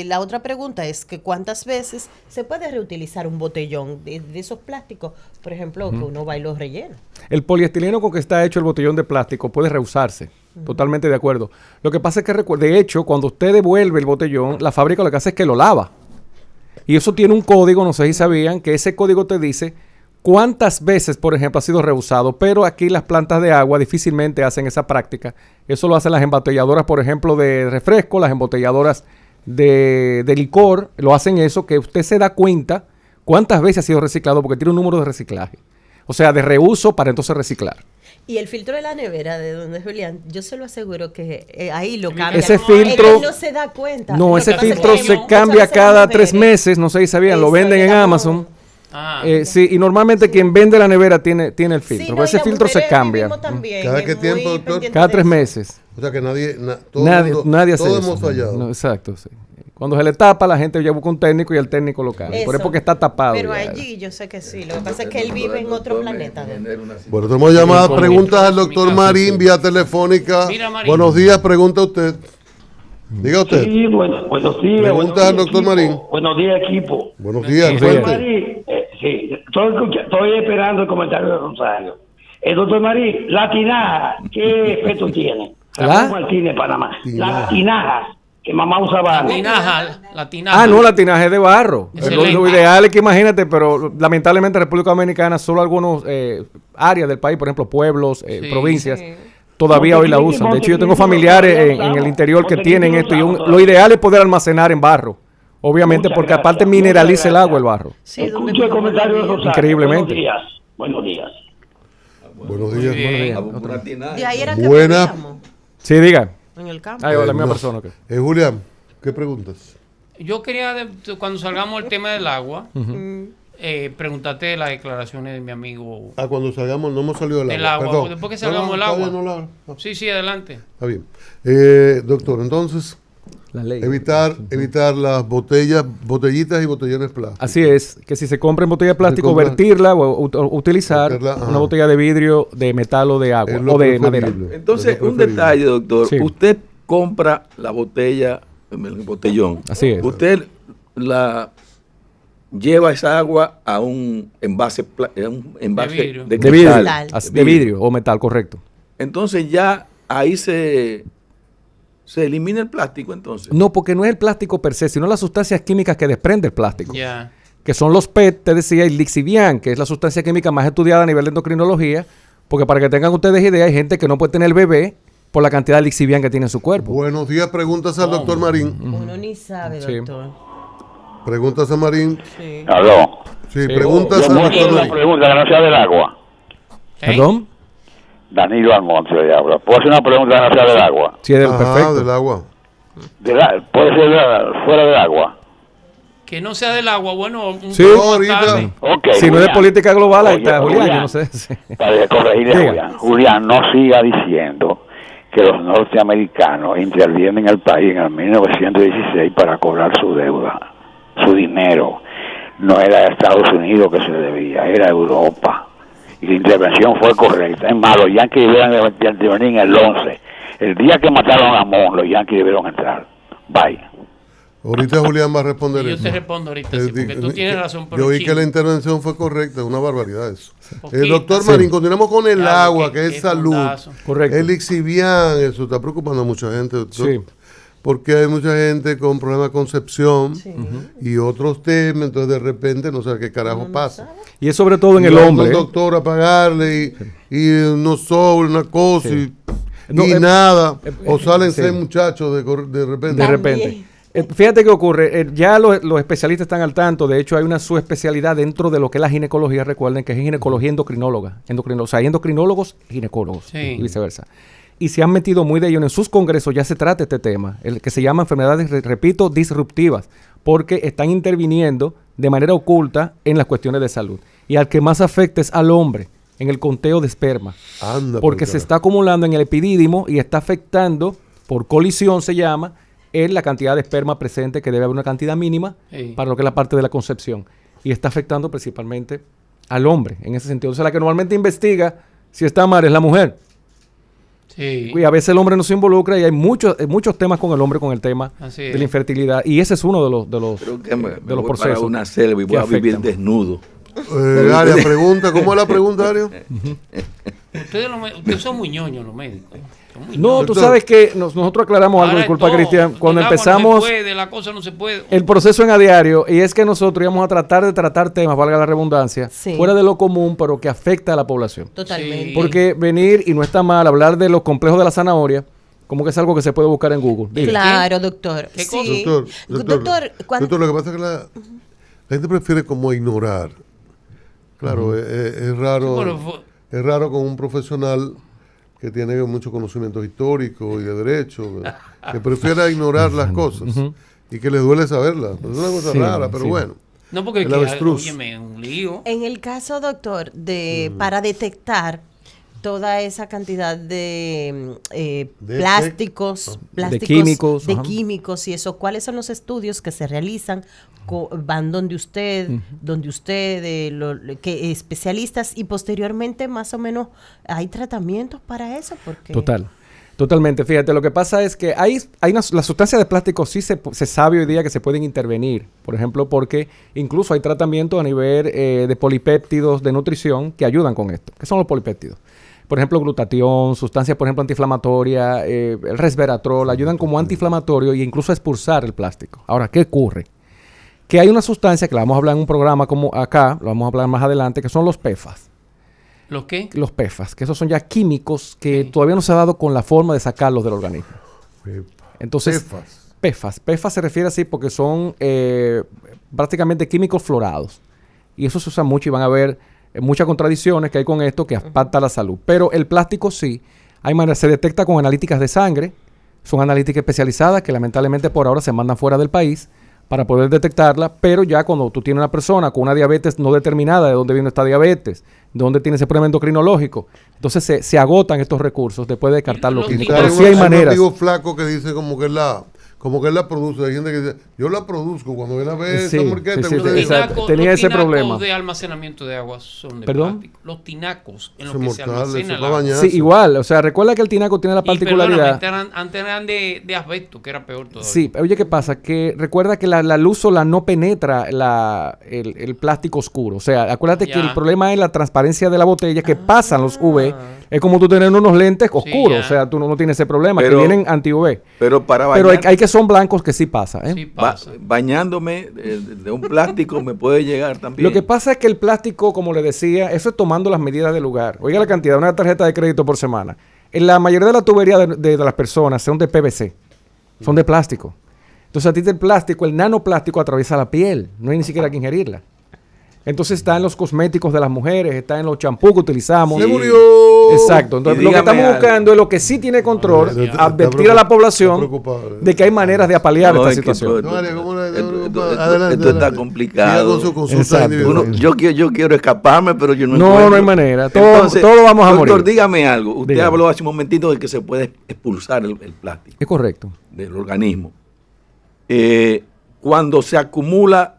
[SPEAKER 4] la otra pregunta es que ¿cuántas veces se puede reutilizar un botellón de esos plásticos? Por ejemplo, que uno va y los rellena.
[SPEAKER 2] El poliestileno con que está hecho el botellón de plástico puede reusarse. Totalmente de acuerdo. Lo que pasa es que, de hecho, cuando usted devuelve el botellón, la fábrica lo que hace es que lo lava. Y eso tiene un código, no sé si sabían, que ese código te dice cuántas veces, por ejemplo, ha sido reusado. Pero aquí las plantas de agua difícilmente hacen esa práctica. Eso lo hacen las embotelladoras, por ejemplo, de refresco, las embotelladoras de licor. Lo hacen eso, que usted se da cuenta cuántas veces ha sido reciclado porque tiene un número de reciclaje. O sea, de reuso para entonces reciclar.
[SPEAKER 4] Y el filtro de la nevera de donde Julián, yo se lo aseguro que ahí lo cambia.
[SPEAKER 2] Ese filtro-
[SPEAKER 4] Él no se da cuenta.
[SPEAKER 2] No,
[SPEAKER 4] Lo
[SPEAKER 2] ese
[SPEAKER 4] que pasa es
[SPEAKER 2] filtro
[SPEAKER 4] que
[SPEAKER 2] se
[SPEAKER 4] muchas
[SPEAKER 2] cambia
[SPEAKER 4] veces
[SPEAKER 2] cada
[SPEAKER 4] las
[SPEAKER 2] 3
[SPEAKER 4] mujeres-
[SPEAKER 2] meses, no sé si sabían, lo
[SPEAKER 4] Eso,
[SPEAKER 2] venden
[SPEAKER 4] le
[SPEAKER 2] en
[SPEAKER 4] damos-
[SPEAKER 2] Amazon.
[SPEAKER 1] Ah,
[SPEAKER 2] Sí, y normalmente quien vende la nevera tiene el filtro,
[SPEAKER 4] Sí,
[SPEAKER 2] pero
[SPEAKER 4] no, y
[SPEAKER 2] ese
[SPEAKER 4] las
[SPEAKER 2] filtro se
[SPEAKER 4] mujeres
[SPEAKER 2] cambia.
[SPEAKER 4] vivimos también,
[SPEAKER 3] ¿Cada qué
[SPEAKER 4] muy
[SPEAKER 3] tiempo, doctor?
[SPEAKER 4] pendientes
[SPEAKER 2] Cada
[SPEAKER 4] de
[SPEAKER 2] 3
[SPEAKER 4] eso.
[SPEAKER 2] meses.
[SPEAKER 3] O sea que todo el mundo,
[SPEAKER 2] Nadie hace
[SPEAKER 3] todos
[SPEAKER 2] eso.
[SPEAKER 3] hemos fallado.
[SPEAKER 2] No, exacto, sí. Cuando se le tapa, la gente ya busca un técnico y el técnico lo cambia. Pero es
[SPEAKER 4] Eso.
[SPEAKER 2] porque está tapado.
[SPEAKER 4] Pero
[SPEAKER 2] ya.
[SPEAKER 4] allí yo sé que sí. Lo que pasa es que él vive en otro planeta.
[SPEAKER 3] Bueno, tenemos llamadas,
[SPEAKER 1] Sí,
[SPEAKER 3] preguntas al
[SPEAKER 1] mi
[SPEAKER 3] doctor
[SPEAKER 1] casa,
[SPEAKER 3] Marín vía telefónica.
[SPEAKER 1] Mira, Marín.
[SPEAKER 3] Buenos días, pregunta usted. Diga usted.
[SPEAKER 6] Sí, buenos días.
[SPEAKER 3] Pregunta
[SPEAKER 6] buenos
[SPEAKER 3] al
[SPEAKER 6] días,
[SPEAKER 3] doctor
[SPEAKER 6] equipo.
[SPEAKER 3] Marín.
[SPEAKER 6] Buenos días, equipo.
[SPEAKER 3] Buenos días,
[SPEAKER 2] Buenos
[SPEAKER 3] cuente.
[SPEAKER 6] Marín, sí, estoy esperando el comentario de Rosario. El doctor Marín, la tinaja, ¿qué efecto tiene?
[SPEAKER 2] ¿La?
[SPEAKER 6] Ramón Martínez, Panamá. Las tinajas que mamá usaba antes.
[SPEAKER 1] la tinaja.
[SPEAKER 2] No, la tinaje es de barro.
[SPEAKER 1] Excelente.
[SPEAKER 2] Lo ideal es que imagínate, pero lamentablemente en República Dominicana solo algunos áreas del país, por ejemplo, pueblos,
[SPEAKER 1] Sí.
[SPEAKER 2] provincias,
[SPEAKER 4] Sí.
[SPEAKER 2] todavía hoy la usan. De hecho, yo tengo familiares en el interior que tienen esto y lo ideal es poder almacenar en barro. Obviamente,
[SPEAKER 6] Muchas
[SPEAKER 2] porque
[SPEAKER 6] gracias,
[SPEAKER 2] aparte
[SPEAKER 6] muchas
[SPEAKER 2] mineraliza el
[SPEAKER 6] gracias.
[SPEAKER 2] agua el barro.
[SPEAKER 4] Sí, donde
[SPEAKER 6] Escucho el
[SPEAKER 4] mi mamá
[SPEAKER 6] comentario de
[SPEAKER 4] vivía.
[SPEAKER 6] Rosario.
[SPEAKER 2] Increíblemente.
[SPEAKER 6] Buenos días.
[SPEAKER 3] Buenos días.
[SPEAKER 1] Bien.
[SPEAKER 4] De ahí era que
[SPEAKER 3] Buena.
[SPEAKER 4] vivíamos,
[SPEAKER 2] Sí, diga.
[SPEAKER 4] en el campo.
[SPEAKER 2] Ay, la misma
[SPEAKER 3] no.
[SPEAKER 2] persona. ok.
[SPEAKER 3] Julián, ¿qué preguntas?
[SPEAKER 1] Yo quería, cuando salgamos del tema del agua, preguntarte de las declaraciones de mi amigo
[SPEAKER 3] Cuando salgamos, no hemos salido del agua.
[SPEAKER 1] del agua.
[SPEAKER 3] Perdón.
[SPEAKER 1] Después que salgamos del
[SPEAKER 3] todavía
[SPEAKER 1] agua.
[SPEAKER 3] no.
[SPEAKER 1] Sí, adelante.
[SPEAKER 3] Está bien. Doctor, entonces,
[SPEAKER 2] La ley.
[SPEAKER 3] evitar las botellitas y botellones plásticos.
[SPEAKER 2] Así es, que si se compra en botella de plástico,
[SPEAKER 3] compra-
[SPEAKER 2] vertirla o utilizar
[SPEAKER 3] Verterla, ajá.
[SPEAKER 2] una botella de vidrio, de metal o de agua,
[SPEAKER 3] Es lo
[SPEAKER 2] o de madera.
[SPEAKER 3] preferible.
[SPEAKER 5] Entonces,
[SPEAKER 3] Es lo
[SPEAKER 5] un
[SPEAKER 3] preferible.
[SPEAKER 5] detalle, doctor.
[SPEAKER 2] Sí.
[SPEAKER 5] Usted compra la botella, el botellón.
[SPEAKER 2] Así es.
[SPEAKER 5] Usted la lleva esa agua a un envase,
[SPEAKER 1] De vidrio.
[SPEAKER 5] de
[SPEAKER 2] De vidrio,
[SPEAKER 5] cristal.
[SPEAKER 2] de vidrio o metal, correcto.
[SPEAKER 5] Entonces ya ahí se elimina el plástico entonces.
[SPEAKER 2] No, porque no es el plástico per se, sino las sustancias químicas que desprende el plástico.
[SPEAKER 1] Ya.
[SPEAKER 2] Que son los PET, te decía, y lixivian, que es la sustancia química más estudiada a nivel de endocrinología, porque para que tengan ustedes idea, hay gente que no puede tener bebé por la cantidad de lixivian que tiene en su cuerpo.
[SPEAKER 3] Buenos días, preguntas al doctor Marín.
[SPEAKER 4] Uno ni sabe,
[SPEAKER 2] Sí.
[SPEAKER 4] doctor.
[SPEAKER 3] Preguntas a Marín.
[SPEAKER 4] Sí.
[SPEAKER 7] Aló.
[SPEAKER 3] Sí, preguntas
[SPEAKER 7] Yo
[SPEAKER 3] al
[SPEAKER 7] no
[SPEAKER 3] doctor
[SPEAKER 7] tengo una
[SPEAKER 3] Marín.
[SPEAKER 7] pregunta que no sea del agua.
[SPEAKER 2] ¿Perdón?
[SPEAKER 7] Danilo Almonte de Agua. ¿Puedo hacer una pregunta que no sea del agua?
[SPEAKER 2] Sí,
[SPEAKER 3] Ajá,
[SPEAKER 2] perfecto.
[SPEAKER 3] del agua.
[SPEAKER 7] ¿Puede ser fuera del agua?
[SPEAKER 1] Que no sea del agua, bueno, un
[SPEAKER 2] Sí.
[SPEAKER 1] poco más
[SPEAKER 3] Ahorita.
[SPEAKER 1] tarde.
[SPEAKER 7] Ok.
[SPEAKER 2] Si no es de política global, ahí
[SPEAKER 7] Oye,
[SPEAKER 2] está Julián, yo
[SPEAKER 7] Julián.
[SPEAKER 2] no sé. Sí.
[SPEAKER 7] Para corregirle a
[SPEAKER 2] Diga.
[SPEAKER 7] Julián. Julián, no siga diciendo que los norteamericanos intervienen en el país en el 1916 para cobrar su deuda, su dinero. No era a Estados Unidos que se le debía, era a Europa. Y la intervención fue correcta. Es más, los yanquis debieron intervenir en el 11. El día que mataron a Amón, los yanquis debieron entrar. Bye.
[SPEAKER 3] Ahorita Julián va a responder
[SPEAKER 1] Yo
[SPEAKER 3] eso.
[SPEAKER 1] te respondo ahorita, sí, porque tú tienes razón.
[SPEAKER 3] Yo vi que la intervención fue correcta, es una barbaridad eso.
[SPEAKER 1] Poquita.
[SPEAKER 3] Doctor
[SPEAKER 2] Sí.
[SPEAKER 3] Marín, continuamos con el
[SPEAKER 1] Claro,
[SPEAKER 3] agua, que es
[SPEAKER 1] qué
[SPEAKER 3] salud.
[SPEAKER 1] fondazo.
[SPEAKER 2] Correcto.
[SPEAKER 3] El lixivian, eso está preocupando a mucha gente, doctor.
[SPEAKER 2] Sí.
[SPEAKER 3] Porque hay mucha gente con problemas de concepción y otros temas, entonces de repente no sabe qué carajo pasa.
[SPEAKER 2] Y es sobre todo en
[SPEAKER 3] Y
[SPEAKER 2] el
[SPEAKER 3] va
[SPEAKER 2] hombre.
[SPEAKER 3] un doctor a pagarle y no sobre una cosa
[SPEAKER 2] Sí.
[SPEAKER 3] y
[SPEAKER 2] No,
[SPEAKER 3] nada. O salen
[SPEAKER 2] sí.
[SPEAKER 3] 6 muchachos de repente.
[SPEAKER 2] De repente. Fíjate qué ocurre, ya los especialistas están al tanto, de hecho hay una subespecialidad dentro de lo que es la ginecología, recuerden que es ginecología endocrinóloga, o sea, hay endocrinólogos, ginecólogos
[SPEAKER 1] Sí.
[SPEAKER 2] y viceversa. Y se han metido muy de lleno en sus congresos, ya se trata este tema, el que se llama enfermedades, repito, disruptivas, porque están interviniendo de manera oculta en las cuestiones de salud. Y al que más afecta es al hombre, en el conteo de esperma.
[SPEAKER 3] Anda,
[SPEAKER 2] Porque se está acumulando en el epidídimo y está afectando, por colisión se llama, en la cantidad de esperma presente, que debe haber una cantidad mínima
[SPEAKER 1] Sí.
[SPEAKER 2] para lo que es la parte de la concepción. Y está afectando principalmente al hombre, en ese sentido. O sea, la que normalmente investiga si está mal es la mujer.
[SPEAKER 1] Sí.
[SPEAKER 2] Y a veces el hombre no se involucra y hay muchos temas con el hombre con el tema
[SPEAKER 1] Así
[SPEAKER 2] de
[SPEAKER 1] es.
[SPEAKER 2] la infertilidad. Y ese es uno de los
[SPEAKER 5] Creo que me
[SPEAKER 2] de
[SPEAKER 5] voy
[SPEAKER 2] los
[SPEAKER 5] para
[SPEAKER 2] procesos
[SPEAKER 5] una selva y voy
[SPEAKER 2] que
[SPEAKER 5] a vivir
[SPEAKER 2] afectan.
[SPEAKER 5] desnudo.
[SPEAKER 3] Aria, pregunta, ¿cómo es la pregunta, Aria?
[SPEAKER 1] Ustedes son muy ñoños los médicos. Son muy
[SPEAKER 2] No,
[SPEAKER 1] ñoños.
[SPEAKER 2] tú
[SPEAKER 3] Doctor.
[SPEAKER 2] sabes que nosotros aclaramos algo,
[SPEAKER 1] Ahora
[SPEAKER 2] disculpa
[SPEAKER 1] todo,
[SPEAKER 2] Cristian, cuando
[SPEAKER 1] el agua
[SPEAKER 2] empezamos
[SPEAKER 1] no se puede, la cosa no se puede.
[SPEAKER 2] el proceso en a diario, y es que nosotros íbamos a tratar de tratar temas, valga la redundancia,
[SPEAKER 4] Sí.
[SPEAKER 2] fuera de lo común, pero que afecta a la población.
[SPEAKER 4] Totalmente.
[SPEAKER 1] Sí.
[SPEAKER 2] Porque venir, y no está mal, hablar de los complejos de la zanahoria, como que es algo que se puede buscar en Google. Diga.
[SPEAKER 4] Claro, doctor.
[SPEAKER 1] ¿Qué
[SPEAKER 4] Sí.
[SPEAKER 3] Doctor,
[SPEAKER 4] ¿cuándo-
[SPEAKER 3] doctor, lo que pasa es que la gente prefiere como ignorar. Claro, es raro.
[SPEAKER 1] Bueno, fue-
[SPEAKER 3] Es raro con un profesional que tiene muchos conocimientos históricos y de derecho, que prefiera ignorar las cosas y que le duele saberlas. Es una cosa
[SPEAKER 2] Sí,
[SPEAKER 3] rara, pero
[SPEAKER 2] sí.
[SPEAKER 3] bueno.
[SPEAKER 1] no, porque
[SPEAKER 3] El
[SPEAKER 1] que,
[SPEAKER 3] avestruz.
[SPEAKER 1] óyeme, un lío.
[SPEAKER 4] En el caso, doctor, para detectar toda esa cantidad de plásticos,
[SPEAKER 2] químicos,
[SPEAKER 4] de
[SPEAKER 2] ajá.
[SPEAKER 4] químicos y eso, ¿cuáles son los estudios que se realizan? Van donde usted, que especialistas y posteriormente más o menos hay tratamientos para eso, porque
[SPEAKER 2] Totalmente. Fíjate, lo que pasa es que las sustancias de plástico sí se sabe hoy día que se pueden intervenir. Por ejemplo, porque incluso hay tratamientos a nivel de polipéptidos de nutrición que ayudan con esto. ¿Qué son los polipéptidos? Por ejemplo, glutatión, sustancias, por ejemplo, antiinflamatorias, el resveratrol, ayudan como antiinflamatorio e incluso a expulsar el plástico. Ahora, ¿qué ocurre? Que hay una sustancia que la vamos a hablar en un programa como acá, lo vamos a hablar más adelante, que son los PFAS.
[SPEAKER 1] ¿Los qué?
[SPEAKER 2] Los PFAS, que esos son ya químicos que todavía no se ha dado con la forma de sacarlos del organismo. Entonces, PFAS se refiere así porque son prácticamente químicos fluorados. Y eso se usa mucho y van a ver muchas contradicciones que hay con esto que impacta la salud. Pero el plástico sí, se detecta con analíticas de sangre, son analíticas especializadas que lamentablemente por ahora se mandan fuera del país para poder detectarla, pero ya cuando tú tienes una persona con una diabetes no determinada de dónde viene esta diabetes, de dónde tiene ese problema endocrinológico, entonces se agotan estos recursos después de descartar lo
[SPEAKER 1] Los
[SPEAKER 2] clínico.
[SPEAKER 1] Pero
[SPEAKER 2] Pero sí hay
[SPEAKER 3] un
[SPEAKER 2] maneras.
[SPEAKER 3] amigo flaco que dice como que él la produce. Hay gente que dice, yo la produzco cuando viene a ver
[SPEAKER 2] Sí,
[SPEAKER 3] esa hamburguesa,
[SPEAKER 2] sí, sí,
[SPEAKER 3] usted
[SPEAKER 2] sí,
[SPEAKER 3] dice,
[SPEAKER 2] exacto. Tenía ese
[SPEAKER 1] tinacos
[SPEAKER 2] problema.
[SPEAKER 1] de almacenamiento de agua son de
[SPEAKER 2] ¿Perdón?
[SPEAKER 1] plástico. Los tinacos en
[SPEAKER 3] Eso
[SPEAKER 1] los
[SPEAKER 3] es
[SPEAKER 1] que se
[SPEAKER 3] mortal,
[SPEAKER 1] almacena
[SPEAKER 3] eso
[SPEAKER 1] el
[SPEAKER 3] para
[SPEAKER 1] agua.
[SPEAKER 3] bañarse.
[SPEAKER 2] Sí, igual, o sea, recuerda que el tinaco tiene la
[SPEAKER 1] Y perdóname,
[SPEAKER 2] particularidad.
[SPEAKER 1] antes eran de asbesto, que era peor todavía.
[SPEAKER 2] Sí, oye, ¿qué pasa? Que recuerda que la luz solar no penetra el plástico oscuro. O sea, acuérdate que
[SPEAKER 1] Ya.
[SPEAKER 2] el problema es la transparencia de la botella, que pasan los UV. Es como tú tener unos lentes oscuros.
[SPEAKER 1] ya.
[SPEAKER 2] O sea, tú no tienes ese problema,
[SPEAKER 5] Pero-
[SPEAKER 2] que vienen anti-UV.
[SPEAKER 5] Pero para
[SPEAKER 2] Pero
[SPEAKER 5] bañar,
[SPEAKER 2] hay que son blancos que sí pasa, ¿eh?
[SPEAKER 1] Sí pasa.
[SPEAKER 5] bañándome de un plástico me puede llegar también.
[SPEAKER 2] Lo que pasa es que el plástico, como le decía, eso es tomando las medidas del lugar. Oiga la cantidad, una tarjeta de crédito por semana. En la mayoría de la tubería de las personas son de PVC, son de plástico. Entonces a ti del plástico, el nanoplástico atraviesa la piel, no hay ni siquiera que ingerirla. Entonces está en los cosméticos de las mujeres, está en los champús que utilizamos.
[SPEAKER 3] Se murió.
[SPEAKER 2] Exacto. Entonces
[SPEAKER 5] Y
[SPEAKER 2] lo que
[SPEAKER 5] dígame
[SPEAKER 2] estamos
[SPEAKER 5] algo.
[SPEAKER 2] buscando es lo que sí tiene control,
[SPEAKER 3] Está
[SPEAKER 2] advertir a la
[SPEAKER 3] está
[SPEAKER 2] población
[SPEAKER 3] preocupado.
[SPEAKER 2] de que hay maneras de apalear
[SPEAKER 5] No,
[SPEAKER 2] esta
[SPEAKER 5] es que
[SPEAKER 2] situación.
[SPEAKER 3] No, Aria, ¿cómo le-
[SPEAKER 5] esto
[SPEAKER 3] adelante,
[SPEAKER 5] está
[SPEAKER 3] adelante.
[SPEAKER 5] complicado.
[SPEAKER 3] Siga con su consulta
[SPEAKER 2] Exacto.
[SPEAKER 3] individual.
[SPEAKER 5] Yo quiero escaparme, pero yo no
[SPEAKER 2] No,
[SPEAKER 5] encuentro.
[SPEAKER 2] no hay manera. Todo vamos a
[SPEAKER 5] doctor,
[SPEAKER 2] morir.
[SPEAKER 5] dígame algo. Usted
[SPEAKER 2] Dígame.
[SPEAKER 5] habló hace un momentito de que se puede expulsar el plástico
[SPEAKER 2] Es correcto.
[SPEAKER 5] del organismo. Cuando se acumula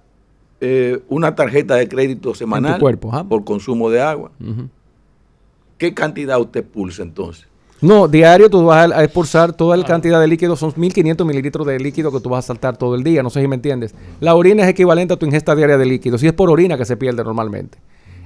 [SPEAKER 5] una tarjeta de crédito semanal
[SPEAKER 2] cuerpo, ajá.
[SPEAKER 5] por consumo de agua,
[SPEAKER 2] Ujú.
[SPEAKER 5] ¿qué cantidad usted expulsa entonces?
[SPEAKER 2] No, diario tú vas a expulsar toda la cantidad de líquido, son 1.500 mililitros de líquido que tú vas a saltar todo el día, no sé si me entiendes. La orina es equivalente a tu ingesta diaria de líquido, si es por orina que se pierde normalmente.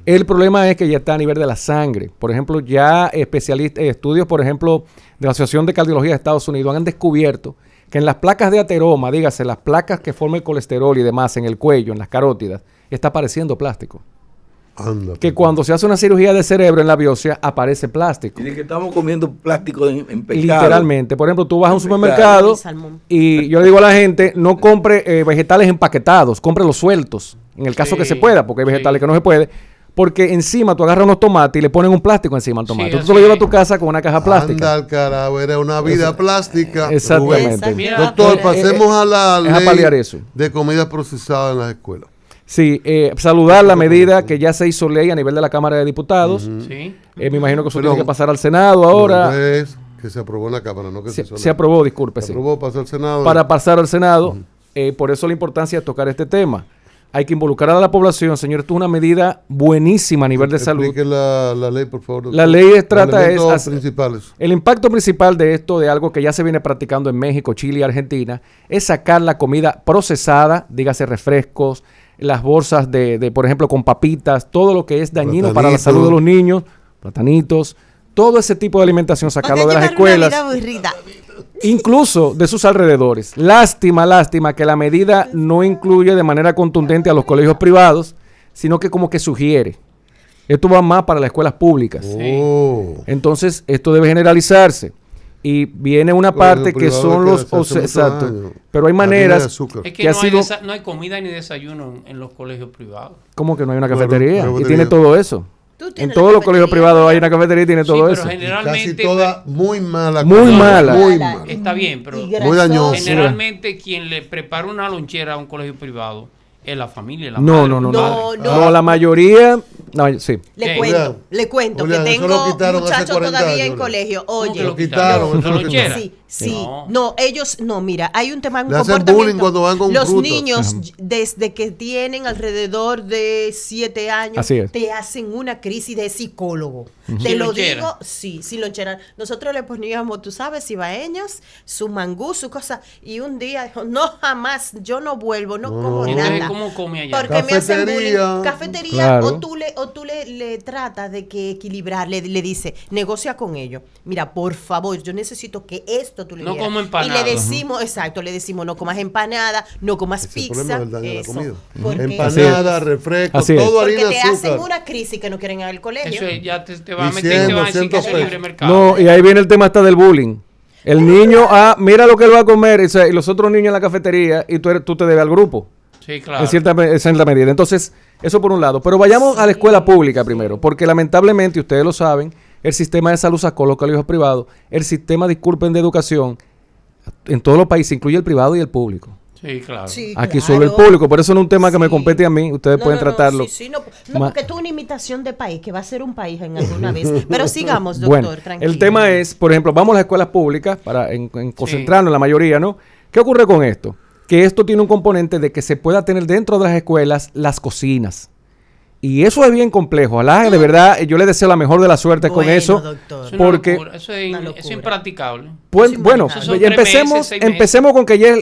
[SPEAKER 2] El problema es que ya está a nivel de la sangre. Por ejemplo, ya estudios, por ejemplo, de la Asociación de Cardiología de Estados Unidos han descubierto que en las placas de ateroma, dígase, las placas que forman el colesterol y demás en el cuello, en las carótidas, está apareciendo plástico.
[SPEAKER 3] Anda,
[SPEAKER 2] Que cuando se hace una cirugía de cerebro en la biopsia, aparece plástico.
[SPEAKER 5] Y de que estamos comiendo plástico en pecado.
[SPEAKER 2] Literalmente. Por ejemplo, tú vas a un
[SPEAKER 5] En
[SPEAKER 2] supermercado
[SPEAKER 4] salmón.
[SPEAKER 2] y yo le digo a la gente, no compre vegetales empaquetados, compre los sueltos, en el caso
[SPEAKER 1] Sí,
[SPEAKER 2] que se pueda, porque hay vegetales
[SPEAKER 1] sí.
[SPEAKER 2] que no se puede, porque encima tú agarras unos tomates y le ponen un plástico encima al tomate.
[SPEAKER 1] Sí,
[SPEAKER 2] Tú te lo
[SPEAKER 1] así
[SPEAKER 2] llevas a
[SPEAKER 1] es.
[SPEAKER 2] tu casa con una caja plástica.
[SPEAKER 3] Anda al carajo, era una vida plástica.
[SPEAKER 2] Exactamente.
[SPEAKER 3] Rubén.
[SPEAKER 1] Mira,
[SPEAKER 3] Doctor, pasemos a la
[SPEAKER 2] es a paliar
[SPEAKER 3] ley
[SPEAKER 2] eso.
[SPEAKER 3] de comida procesada en las escuelas.
[SPEAKER 2] Sí, saludar la medida que ya se hizo ley a nivel de la Cámara de Diputados.
[SPEAKER 1] Sí.
[SPEAKER 2] Me imagino que eso
[SPEAKER 3] Perdón.
[SPEAKER 2] tiene que pasar al Senado ahora.
[SPEAKER 3] No, es que se aprobó en la Cámara, no que se hizo en
[SPEAKER 2] Se
[SPEAKER 3] la-
[SPEAKER 2] aprobó, disculpe,
[SPEAKER 3] Se
[SPEAKER 2] sí.
[SPEAKER 3] aprobó, pasó al Senado.
[SPEAKER 2] Para pasar al Senado, por eso la importancia de tocar este tema. Hay que involucrar a la población, señor. Esto es una medida buenísima a nivel de salud.
[SPEAKER 3] Explique la ley, por favor. doctor.
[SPEAKER 2] La ley
[SPEAKER 3] Los
[SPEAKER 2] trata
[SPEAKER 3] elementos
[SPEAKER 2] es
[SPEAKER 3] principales.
[SPEAKER 2] El impacto principal de esto, de algo que ya se viene practicando en México, Chile y Argentina, es sacar la comida procesada, dígase refrescos, las bolsas de por ejemplo, con papitas, todo lo que es dañino para la
[SPEAKER 3] Platanitos.
[SPEAKER 2] salud de los niños, platanitos, todo ese tipo de alimentación, sacarlo de las escuelas, incluso de sus alrededores. Lástima que la medida no incluye de manera contundente a los colegios privados, sino que como que sugiere. Esto va más para las escuelas públicas.
[SPEAKER 3] Oh.
[SPEAKER 2] Entonces, esto debe generalizarse. Y viene una
[SPEAKER 3] Colegio
[SPEAKER 2] parte que
[SPEAKER 3] privado
[SPEAKER 2] son
[SPEAKER 3] que
[SPEAKER 2] los...
[SPEAKER 3] hace muchos
[SPEAKER 2] exacto.
[SPEAKER 3] años.
[SPEAKER 2] Pero hay
[SPEAKER 3] Harina de
[SPEAKER 2] maneras...
[SPEAKER 3] azúcar.
[SPEAKER 1] Es
[SPEAKER 2] que
[SPEAKER 1] que
[SPEAKER 2] ha
[SPEAKER 1] no hay,
[SPEAKER 2] sido-
[SPEAKER 1] no hay comida ni desayuno en los colegios privados.
[SPEAKER 2] ¿Cómo que no hay una
[SPEAKER 3] Bueno,
[SPEAKER 2] cafetería? Y
[SPEAKER 3] cafetería.
[SPEAKER 2] tiene todo eso.
[SPEAKER 4] Tú
[SPEAKER 2] En
[SPEAKER 4] tienes
[SPEAKER 2] todos
[SPEAKER 4] la
[SPEAKER 2] los colegios
[SPEAKER 4] cafetería.
[SPEAKER 2] privados hay una cafetería y tiene todo
[SPEAKER 1] sí,
[SPEAKER 2] eso.
[SPEAKER 1] pero generalmente...
[SPEAKER 3] Casi toda muy mala.
[SPEAKER 2] Muy
[SPEAKER 3] comida,
[SPEAKER 2] mala.
[SPEAKER 3] Muy
[SPEAKER 4] Mala.
[SPEAKER 3] mala.
[SPEAKER 1] Está bien, pero
[SPEAKER 3] Muy dañoso.
[SPEAKER 1] generalmente quien le prepara una lonchera a un colegio privado es la familia, la
[SPEAKER 2] No,
[SPEAKER 1] madre,
[SPEAKER 2] no, no,
[SPEAKER 1] el
[SPEAKER 2] no.
[SPEAKER 1] padre.
[SPEAKER 2] No, la mayoría... No, sí.
[SPEAKER 4] Le
[SPEAKER 1] ¿Qué?
[SPEAKER 4] cuento
[SPEAKER 3] Julián,
[SPEAKER 4] que
[SPEAKER 3] eso lo
[SPEAKER 4] tengo
[SPEAKER 3] quitaron hace
[SPEAKER 4] muchachos
[SPEAKER 3] 40
[SPEAKER 4] todavía en
[SPEAKER 3] años,
[SPEAKER 4] colegio.
[SPEAKER 1] ¿Cómo que
[SPEAKER 4] Oye,
[SPEAKER 3] lo quitaron?
[SPEAKER 1] ¿La lonchera?
[SPEAKER 4] sí,
[SPEAKER 1] No.
[SPEAKER 4] no, ellos, no, mira, hay un tema, un
[SPEAKER 3] Le hacen
[SPEAKER 4] comportamiento.
[SPEAKER 3] bullying cuando van con
[SPEAKER 4] Los
[SPEAKER 3] frutas.
[SPEAKER 4] niños, desde que tienen alrededor de 7 años,
[SPEAKER 2] Así es.
[SPEAKER 4] te hacen una crisis de psicólogo. Te
[SPEAKER 1] Sin
[SPEAKER 4] lo
[SPEAKER 1] lonchera.
[SPEAKER 4] digo, sí, sin lonchera. Nosotros le poníamos, tú sabes, cibaeños, su mangú, su cosa, y un día dijo, no, jamás, yo no vuelvo, no como
[SPEAKER 1] ¿Y entonces
[SPEAKER 4] nada.
[SPEAKER 1] cómo come allá?
[SPEAKER 4] Porque me hacen
[SPEAKER 3] Cafetería.
[SPEAKER 4] bullying. Cafetería,
[SPEAKER 2] Claro.
[SPEAKER 4] o tú le tratas de que equilibrar, le dice, negocia con ellos. Mira, por favor, yo necesito que esto tú le
[SPEAKER 1] No
[SPEAKER 4] dieras.
[SPEAKER 1] como empanada.
[SPEAKER 4] Y le decimos, exacto, le decimos, no comas empanada, no comas
[SPEAKER 3] Ese es el
[SPEAKER 4] pizza.
[SPEAKER 3] problema del daño de la
[SPEAKER 4] eso.
[SPEAKER 3] comida.
[SPEAKER 4] Porque,
[SPEAKER 3] Empanada, refresco,
[SPEAKER 2] Así es.
[SPEAKER 3] todo
[SPEAKER 4] porque
[SPEAKER 3] harina
[SPEAKER 4] te
[SPEAKER 3] de
[SPEAKER 4] hacen
[SPEAKER 3] azúcar.
[SPEAKER 4] una crisis que no quieren ir al colegio.
[SPEAKER 1] Eso es, ya te va a
[SPEAKER 3] Y
[SPEAKER 1] meter y te van a decir que es
[SPEAKER 3] 100
[SPEAKER 1] libre
[SPEAKER 3] pesos.
[SPEAKER 1] mercado.
[SPEAKER 2] No, y ahí viene el tema hasta del bullying. El niño, mira lo que él va a comer, y los otros niños en la cafetería, y tú te debes al grupo.
[SPEAKER 1] Sí, claro.
[SPEAKER 2] En cierta medida. Entonces, eso por un lado. Pero vayamos a la escuela pública primero, porque lamentablemente, ustedes lo saben, el sistema de salud sacó los colegios privados, el sistema, disculpen, de educación, en todos los países, incluye el privado y el público.
[SPEAKER 1] Sí, claro.
[SPEAKER 4] Sí,
[SPEAKER 2] Aquí
[SPEAKER 4] claro.
[SPEAKER 2] solo el público, por eso no es un tema que me
[SPEAKER 4] Sí.
[SPEAKER 2] compete a mí, ustedes
[SPEAKER 4] No,
[SPEAKER 2] pueden
[SPEAKER 4] no, no,
[SPEAKER 2] tratarlo.
[SPEAKER 4] sí, no,
[SPEAKER 2] Ma-
[SPEAKER 4] porque esto es una imitación de país, que va a ser un país en alguna vez. Pero sigamos, doctor,
[SPEAKER 2] Bueno,
[SPEAKER 4] tranquilo.
[SPEAKER 2] el tema es, por ejemplo, vamos a las escuelas públicas para concentrarnos en la mayoría, ¿no? ¿Qué ocurre con esto? Que esto tiene un componente de que se pueda tener dentro de las escuelas las cocinas. Y eso es bien complejo. Ojalá, de verdad, yo le deseo la mejor de la suerte con
[SPEAKER 4] Bueno,
[SPEAKER 2] eso.
[SPEAKER 4] doctor.
[SPEAKER 1] Es una
[SPEAKER 2] Porque,
[SPEAKER 1] locura, eso es,
[SPEAKER 4] Una
[SPEAKER 1] eso
[SPEAKER 4] locura.
[SPEAKER 1] es impracticable.
[SPEAKER 2] pues,
[SPEAKER 4] Sí,
[SPEAKER 2] bueno,
[SPEAKER 4] manejable.
[SPEAKER 1] Son 3
[SPEAKER 2] empecemos,
[SPEAKER 1] meses, 6 meses.
[SPEAKER 2] empecemos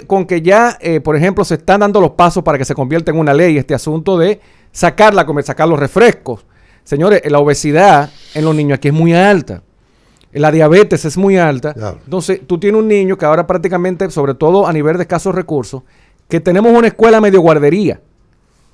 [SPEAKER 2] con que ya, por ejemplo, se están dando los pasos para que se convierta en una ley este asunto de sacar los refrescos. Señores, la obesidad en los niños aquí es muy alta. La diabetes es muy alta.
[SPEAKER 3] Claro.
[SPEAKER 2] Entonces, tú tienes un niño que ahora prácticamente, sobre todo a nivel de escasos recursos, que tenemos una escuela medio guardería.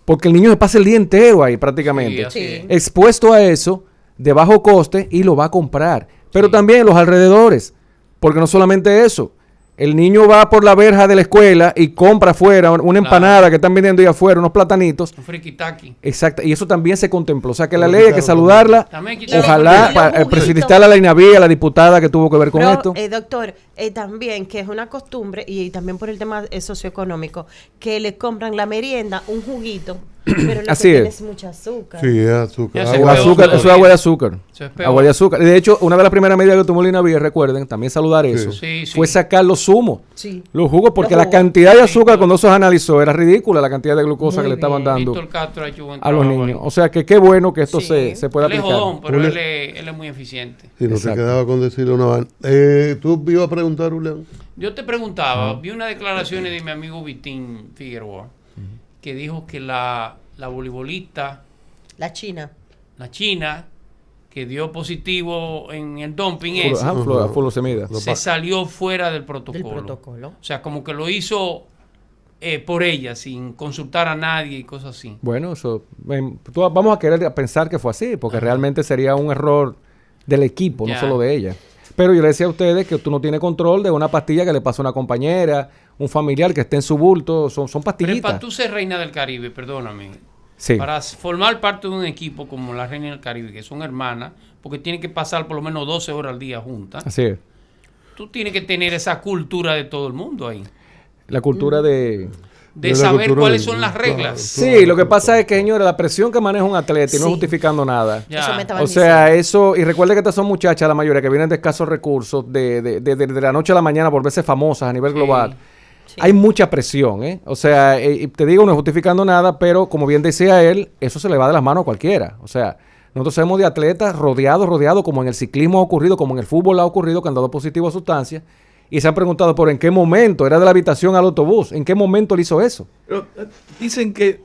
[SPEAKER 2] Porque el niño se pasa el día entero ahí prácticamente.
[SPEAKER 1] Sí, así
[SPEAKER 4] Sí.
[SPEAKER 1] es.
[SPEAKER 2] Expuesto a eso, de bajo coste, y lo va a comprar. Pero también los alrededores. Porque no solamente eso. El niño va por la verja de la escuela y compra afuera una empanada que están vendiendo ahí afuera, unos platanitos.
[SPEAKER 1] Un friquitaki.
[SPEAKER 2] Exacto, y eso también se contempló. O sea que la
[SPEAKER 3] Lo
[SPEAKER 2] ley hay que
[SPEAKER 3] quitaron
[SPEAKER 2] saludarla.
[SPEAKER 1] También quitaron
[SPEAKER 2] Ojalá,
[SPEAKER 4] los juguitos.
[SPEAKER 2] felicitar a la Inavía, a la diputada que tuvo que ver con
[SPEAKER 4] Pero,
[SPEAKER 2] esto.
[SPEAKER 4] doctor, también que es una costumbre y también por el tema socioeconómico, que le compran la merienda, un juguito Pero lo
[SPEAKER 2] Así
[SPEAKER 4] que
[SPEAKER 2] es.
[SPEAKER 4] tiene es mucha azúcar.
[SPEAKER 3] Sí, es azúcar.
[SPEAKER 1] Ya sé,
[SPEAKER 3] Agua
[SPEAKER 1] peor
[SPEAKER 2] Azúcar,
[SPEAKER 3] azúcar.
[SPEAKER 2] eso es agua de azúcar.
[SPEAKER 1] Eso es peor.
[SPEAKER 2] Agua de azúcar. Y de hecho, una de las primeras medidas que tomó Lina Vía, recuerden, también saludar eso,
[SPEAKER 1] Sí, sí.
[SPEAKER 2] fue sacar los zumos,
[SPEAKER 4] Sí.
[SPEAKER 2] los jugos, porque
[SPEAKER 4] Los
[SPEAKER 2] la
[SPEAKER 4] jugos.
[SPEAKER 2] cantidad de azúcar cuando eso se analizó era ridícula, la cantidad de glucosa
[SPEAKER 4] Muy
[SPEAKER 2] que le estaban
[SPEAKER 4] bien.
[SPEAKER 2] dando
[SPEAKER 1] Víctor Castro ha hecho buen
[SPEAKER 2] a los
[SPEAKER 1] trabajo
[SPEAKER 2] niños.
[SPEAKER 1] ahí.
[SPEAKER 2] O sea que qué bueno que esto
[SPEAKER 4] Sí.
[SPEAKER 2] se pueda
[SPEAKER 1] Él es
[SPEAKER 2] aplicar.
[SPEAKER 1] jodón, pero
[SPEAKER 3] Julio-
[SPEAKER 1] él es muy eficiente.
[SPEAKER 3] Sí, no te
[SPEAKER 2] Exacto.
[SPEAKER 3] quedaba con decirle una vaina. ¿Tú ibas a preguntar, Julián?
[SPEAKER 1] Yo te preguntaba, vi unas declaraciones de mi amigo Vitín Figueroa, que dijo que la voleibolista,
[SPEAKER 4] La China.
[SPEAKER 1] la china, que dio positivo en el dumping
[SPEAKER 2] Fulo-
[SPEAKER 1] ese,
[SPEAKER 2] ajá, fulosemida.
[SPEAKER 1] se salió fuera del protocolo.
[SPEAKER 4] Del protocolo.
[SPEAKER 1] O sea, como que lo hizo por ella, sin consultar a nadie y cosas así.
[SPEAKER 2] Bueno, eso vamos a querer pensar que fue así, porque realmente sería un error del equipo,
[SPEAKER 1] Ya.
[SPEAKER 2] no solo de ella. Pero yo le decía a ustedes que tú no tienes control de una pastilla que le pasó a una compañera, un familiar que esté en su bulto, son
[SPEAKER 1] Pero
[SPEAKER 2] pastillitas.
[SPEAKER 1] para tú ser reina del Caribe, perdóname,
[SPEAKER 2] Sí.
[SPEAKER 1] para formar parte de un equipo como la reina del Caribe, que son hermanas, porque tienen que pasar por lo menos 12 horas al día juntas,
[SPEAKER 2] Así es.
[SPEAKER 1] tú tienes que tener esa cultura de todo el mundo ahí.
[SPEAKER 2] La cultura de...
[SPEAKER 1] De
[SPEAKER 3] la
[SPEAKER 1] saber
[SPEAKER 3] cultura
[SPEAKER 1] cuáles
[SPEAKER 3] del-
[SPEAKER 1] son las
[SPEAKER 3] claro,
[SPEAKER 1] reglas.
[SPEAKER 2] Sí, lo que pasa es que, señores, la presión que maneja un atleta y no
[SPEAKER 4] Sí.
[SPEAKER 2] justificando nada.
[SPEAKER 1] Ya.
[SPEAKER 4] Eso me estaban
[SPEAKER 2] O sea,
[SPEAKER 4] diciendo.
[SPEAKER 2] eso, y recuerde que estas son muchachas, la mayoría, que vienen de escasos recursos, de la noche a la mañana por verse famosas a nivel
[SPEAKER 1] Sí.
[SPEAKER 2] global.
[SPEAKER 4] Sí.
[SPEAKER 2] Hay mucha presión, ¿eh? O sea, y te digo, no es justificando nada, pero como bien decía él, eso se le va de las manos a cualquiera. O sea, nosotros sabemos de atletas rodeados, como en el ciclismo ha ocurrido, como en el fútbol ha ocurrido, que han dado positivo a sustancias, y se han preguntado por en qué momento, era de la habitación al autobús, en qué momento él hizo eso.
[SPEAKER 5] Pero, dicen que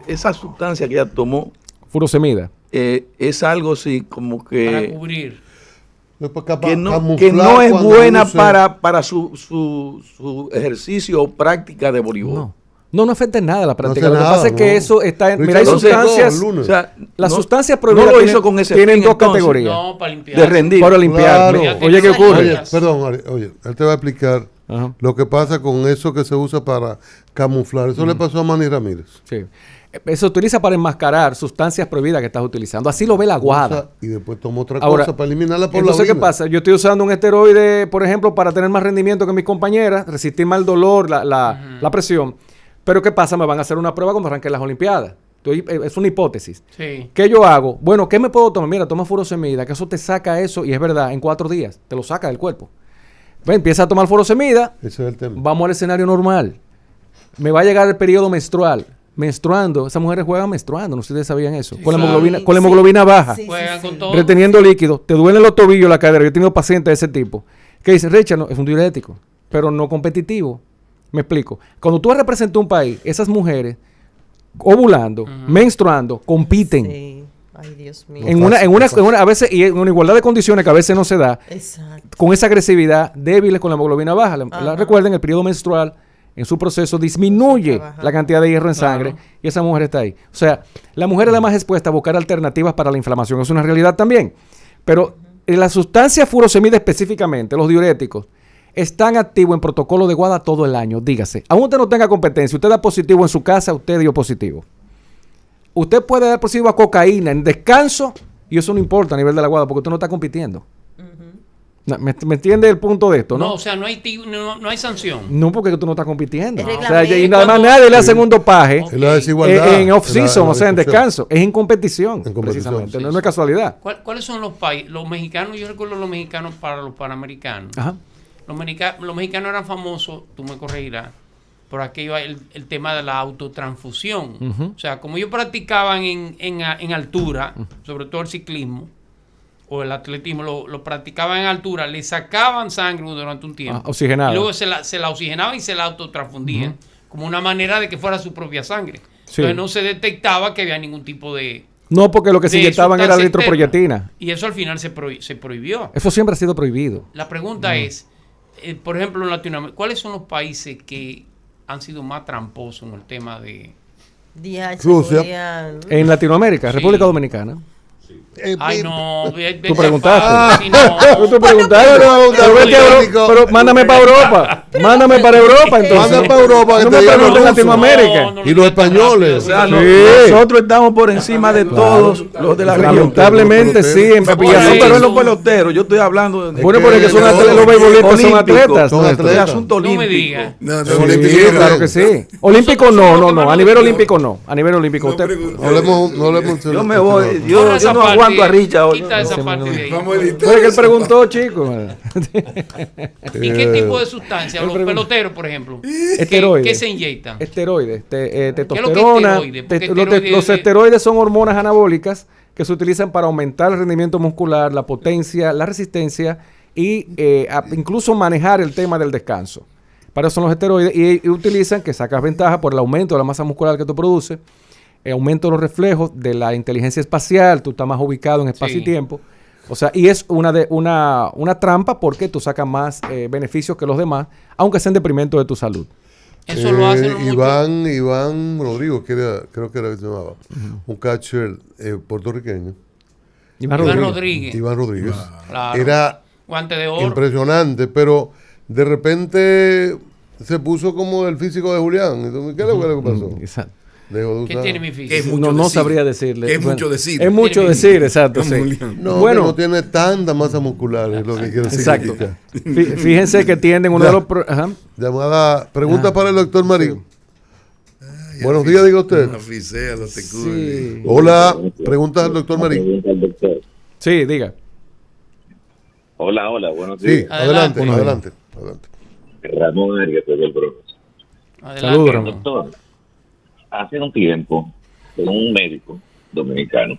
[SPEAKER 5] esa sustancia que ella tomó
[SPEAKER 2] Furosemida.
[SPEAKER 5] es algo así como
[SPEAKER 1] Para
[SPEAKER 5] que,
[SPEAKER 1] cubrir.
[SPEAKER 5] que no es buena para su ejercicio o práctica de voleibol.
[SPEAKER 2] No afecta en nada la práctica.
[SPEAKER 3] hace
[SPEAKER 2] Lo que
[SPEAKER 3] nada,
[SPEAKER 2] pasa es que
[SPEAKER 3] no.
[SPEAKER 2] eso está en... Mira, hay
[SPEAKER 3] Richard,
[SPEAKER 2] sustancias...
[SPEAKER 3] lunes.
[SPEAKER 5] O sea,
[SPEAKER 2] Las
[SPEAKER 5] no-
[SPEAKER 2] sustancias
[SPEAKER 5] no
[SPEAKER 2] prohibidas
[SPEAKER 5] lo
[SPEAKER 2] tienen,
[SPEAKER 5] hizo con ese
[SPEAKER 2] tienen
[SPEAKER 5] fin,
[SPEAKER 2] dos
[SPEAKER 5] entonces,
[SPEAKER 2] categorías.
[SPEAKER 1] No, para limpiar.
[SPEAKER 5] de rendir.
[SPEAKER 2] Para limpiar.
[SPEAKER 3] Claro.
[SPEAKER 2] Oye, ¿qué ocurre?
[SPEAKER 3] Oye, perdón, Ari, oye, él te va a explicar
[SPEAKER 2] Ajá.
[SPEAKER 3] lo que pasa con eso que se usa para camuflar. Eso le pasó a Manny Ramírez.
[SPEAKER 2] Sí. Se utiliza para enmascarar sustancias prohibidas que estás utilizando. Así lo ve la Guada.
[SPEAKER 3] Y después tomó otra
[SPEAKER 2] Ahora,
[SPEAKER 3] cosa para eliminarla por
[SPEAKER 2] entonces,
[SPEAKER 3] la
[SPEAKER 2] ¿qué
[SPEAKER 3] orina.
[SPEAKER 2] pasa? Yo estoy usando un esteroide, por ejemplo, para tener más rendimiento que mis compañeras, resistir más el dolor, la presión. Pero ¿qué pasa? Me van a hacer una prueba cuando arranquen las Olimpiadas. Es una hipótesis.
[SPEAKER 1] Sí.
[SPEAKER 2] ¿Qué yo hago? Bueno, ¿qué me puedo tomar? Mira, toma furosemida, que eso te saca eso, y es verdad, en 4 días, te lo saca del cuerpo. Pues empieza a tomar furosemida,
[SPEAKER 3] Ese es el tema.
[SPEAKER 2] vamos al escenario normal. Me va a llegar el periodo menstrual. Menstruando, esas mujeres juegan menstruando, no sé si ustedes sabían eso.
[SPEAKER 1] Sí,
[SPEAKER 2] con la
[SPEAKER 1] claro.
[SPEAKER 2] hemoglobina, con la hemoglobina baja,
[SPEAKER 4] Sí,
[SPEAKER 1] Juegan con todo.
[SPEAKER 2] reteniendo líquido, te duelen los tobillos, la cadera. Yo he tenido pacientes de ese tipo que dicen, Richard, no, es un diurético, pero no competitivo. Me explico. Cuando tú representas un país, esas mujeres ovulando, menstruando, compiten.
[SPEAKER 4] Sí. Ay, Dios mío.
[SPEAKER 2] A veces, y en una igualdad de condiciones que a veces no se da,
[SPEAKER 4] Exacto.
[SPEAKER 2] con esa agresividad, débiles con la hemoglobina baja.
[SPEAKER 4] Ajá.
[SPEAKER 2] Recuerden, el periodo menstrual en su proceso disminuye
[SPEAKER 4] Baja.
[SPEAKER 2] la cantidad de hierro en
[SPEAKER 1] Claro.
[SPEAKER 2] sangre y esa mujer está ahí. O sea, la mujer es la más expuesta a buscar alternativas para la inflamación. Es una realidad también. Pero la sustancia furosemida específicamente, los diuréticos, están activos en protocolo de Guada todo el año. Dígase, aún usted no tenga competencia, usted da positivo en su casa, usted dio positivo. Usted puede dar positivo a cocaína en descanso y eso no importa a nivel de la Guada porque usted no está compitiendo. No, ¿Me entiende el punto de esto, no?
[SPEAKER 1] No, o sea, no hay sanción.
[SPEAKER 2] No, porque tú no estás compitiendo.
[SPEAKER 4] El
[SPEAKER 2] O sea,
[SPEAKER 4] reglamento.
[SPEAKER 2] y nada más nadie le hace un dopaje
[SPEAKER 1] Ok.
[SPEAKER 3] Es la desigualdad.
[SPEAKER 2] en off-season,
[SPEAKER 3] la
[SPEAKER 2] o sea, en
[SPEAKER 3] discusión.
[SPEAKER 2] descanso. Es en competición,
[SPEAKER 3] En competición,
[SPEAKER 2] precisamente.
[SPEAKER 1] sí,
[SPEAKER 2] no
[SPEAKER 1] sí.
[SPEAKER 2] es casualidad.
[SPEAKER 1] ¿Cuáles son los países? Los mexicanos, yo recuerdo los mexicanos para los panamericanos.
[SPEAKER 2] Ajá.
[SPEAKER 1] Los mexicanos eran famosos, tú me corregirás, por aquello, el tema de la autotransfusión.
[SPEAKER 2] Ujú.
[SPEAKER 1] O sea, como ellos practicaban en altura, sobre todo el ciclismo o el atletismo, lo practicaban en altura, le sacaban sangre durante un tiempo.
[SPEAKER 2] Oxigenada.
[SPEAKER 1] Y luego se la oxigenaban y se la autotransfundían, como una manera de que fuera su propia sangre.
[SPEAKER 2] Sí.
[SPEAKER 1] Entonces no se detectaba que había ningún tipo de...
[SPEAKER 2] No, porque lo que se
[SPEAKER 1] de
[SPEAKER 2] inyectaban era
[SPEAKER 1] sustancia
[SPEAKER 2] eritroproyetina.
[SPEAKER 1] externa. Y eso al final se prohibió.
[SPEAKER 2] Eso siempre ha sido prohibido.
[SPEAKER 1] La pregunta es, por ejemplo, en Latinoamérica, ¿cuáles son los países que han sido más tramposos en el tema de...
[SPEAKER 4] DH,
[SPEAKER 3] Rusia.
[SPEAKER 4] Julián.
[SPEAKER 2] En Latinoamérica,
[SPEAKER 1] Sí.
[SPEAKER 2] República Dominicana.
[SPEAKER 1] Ay, no.
[SPEAKER 2] Tú preguntaste.
[SPEAKER 1] No.
[SPEAKER 2] Tú preguntaste. Pero mándame para Europa. Mándame para Europa, entonces.
[SPEAKER 3] Manda para Europa.
[SPEAKER 2] No me preguntes en Latinoamérica.
[SPEAKER 3] Y los españoles.
[SPEAKER 5] O sea,
[SPEAKER 2] Sí.
[SPEAKER 5] nosotros estamos por encima de todos los de la región.
[SPEAKER 2] Lamentablemente sí. En
[SPEAKER 5] No,
[SPEAKER 2] Villazón,
[SPEAKER 5] pero en los peloteros, yo estoy hablando de
[SPEAKER 2] bueno, porque son atletas, los beisbolistas son atletas.
[SPEAKER 3] Son
[SPEAKER 2] nuestros.
[SPEAKER 5] de
[SPEAKER 3] atletas.
[SPEAKER 5] asunto
[SPEAKER 1] No me
[SPEAKER 5] olímpico.
[SPEAKER 1] diga.
[SPEAKER 2] Sí, claro que sí. Olímpico no. A nivel olímpico no. A nivel olímpico. Usted,
[SPEAKER 3] No le hemos
[SPEAKER 5] Yo me voy,
[SPEAKER 1] Borra
[SPEAKER 5] yo
[SPEAKER 1] esa
[SPEAKER 5] no
[SPEAKER 1] parte,
[SPEAKER 5] aguanto a Richard hoy.
[SPEAKER 1] Quita esa parte de ahí.
[SPEAKER 2] fue que él preguntó, chicos.
[SPEAKER 1] ¿Y qué tipo de sustancia? Los peloteros, por ejemplo.
[SPEAKER 2] Esteroides.
[SPEAKER 1] ¿Qué se inyectan?
[SPEAKER 2] Esteroides,
[SPEAKER 1] es lo que
[SPEAKER 2] testosterona.
[SPEAKER 1] esteroide? Porque
[SPEAKER 2] Los esteroides son hormonas anabólicas que se utilizan para aumentar el rendimiento muscular, la potencia, la resistencia y incluso manejar el tema del descanso. Para eso son los esteroides y utilizan que sacas ventaja por el aumento de la masa muscular que tú produces, el aumento de los reflejos, de la inteligencia espacial, tú estás más ubicado en espacio y tiempo. O sea, y es una trampa porque tú sacas más beneficios que los demás, aunque sea en detrimento de tu salud.
[SPEAKER 1] Eso lo hacen
[SPEAKER 3] Iván Rodrigo, creo que era que se llamaba, un catcher puertorriqueño.
[SPEAKER 2] Iván
[SPEAKER 3] Rodríguez.
[SPEAKER 1] Claro.
[SPEAKER 3] Era
[SPEAKER 1] Guante de oro.
[SPEAKER 3] impresionante, pero de repente se puso como el físico de Julián. Entonces, ¿qué le pasó?
[SPEAKER 2] Exacto.
[SPEAKER 1] ¿Qué tiene mi físico?
[SPEAKER 2] No sabría decirle.
[SPEAKER 8] Es mucho decir.
[SPEAKER 2] Es mucho decir, exacto. Sí.
[SPEAKER 3] No,
[SPEAKER 2] bueno,
[SPEAKER 3] no tiene tanta masa muscular, es lo que quiero decir.
[SPEAKER 2] Exacto. Fíjense que tienden uno de los...
[SPEAKER 3] Llamada, pregunta para el doctor Marín. Buenos días, diga usted.
[SPEAKER 2] Sí.
[SPEAKER 3] Hola, pregunta al doctor Marín.
[SPEAKER 2] Sí, diga.
[SPEAKER 9] Hola, buenos días.
[SPEAKER 3] Sí, adelante.
[SPEAKER 9] Ramón Arias, del Bronx.
[SPEAKER 2] Saludos, Ramón.
[SPEAKER 9] Doctor, hace un tiempo, un médico dominicano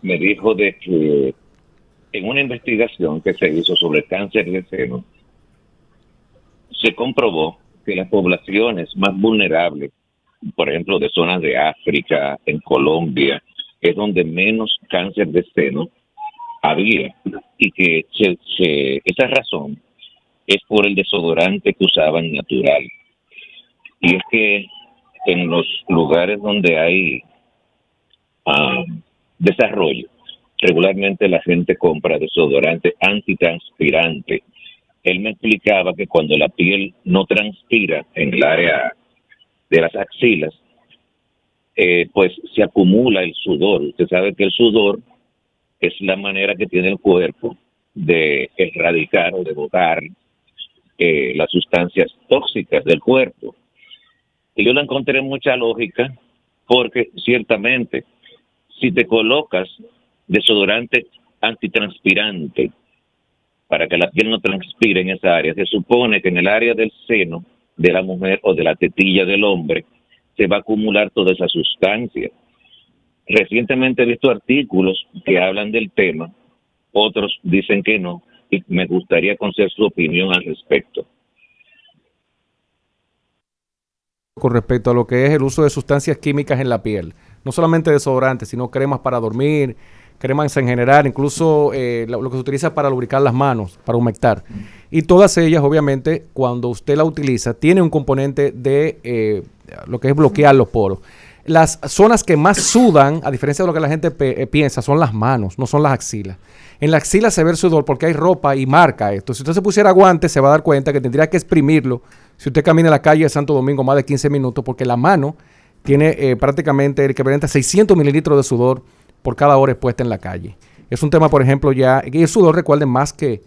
[SPEAKER 9] me dijo de que en una investigación que se hizo sobre el cáncer de seno, se comprobó que las poblaciones más vulnerables, por ejemplo, de zonas de África, en Colombia, es donde menos cáncer de seno había, y que esa razón es por el desodorante que usaban natural. Y es que en los lugares donde hay desarrollo, regularmente la gente compra desodorante antitranspirante. Él me explicaba que cuando la piel no transpira en el área de las axilas, pues se acumula el sudor. Usted sabe que el sudor es la manera que tiene el cuerpo de erradicar o de botar las sustancias tóxicas del cuerpo. Y yo le encontré mucha lógica, porque ciertamente si te colocas desodorante antitranspirante para que la piel no transpire en esa área, se supone que en el área del seno de la mujer o de la tetilla del hombre se va a acumular toda esa sustancia. Recientemente he visto artículos que hablan del tema, otros dicen que no, y me gustaría conocer su opinión al respecto.
[SPEAKER 2] Con respecto a lo que es el uso de sustancias químicas en la piel, no solamente desodorantes, sino cremas para dormir, cremas en general, incluso lo que se utiliza para lubricar las manos, para humectar. Y todas ellas, obviamente, cuando usted la utiliza, tiene un componente de lo que es bloquear los poros. Las zonas que más sudan, a diferencia de lo que la gente piensa, son las manos, no son las axilas. En la axila se ve el sudor porque hay ropa y marca esto. Si usted se pusiera guantes, se va a dar cuenta que tendría que exprimirlo si usted camina en la calle de Santo Domingo más de 15 minutos, porque la mano tiene prácticamente el equivalente a 600 mililitros de sudor por cada hora expuesta en la calle. Es un tema, por ejemplo, y el sudor, recuerden, más que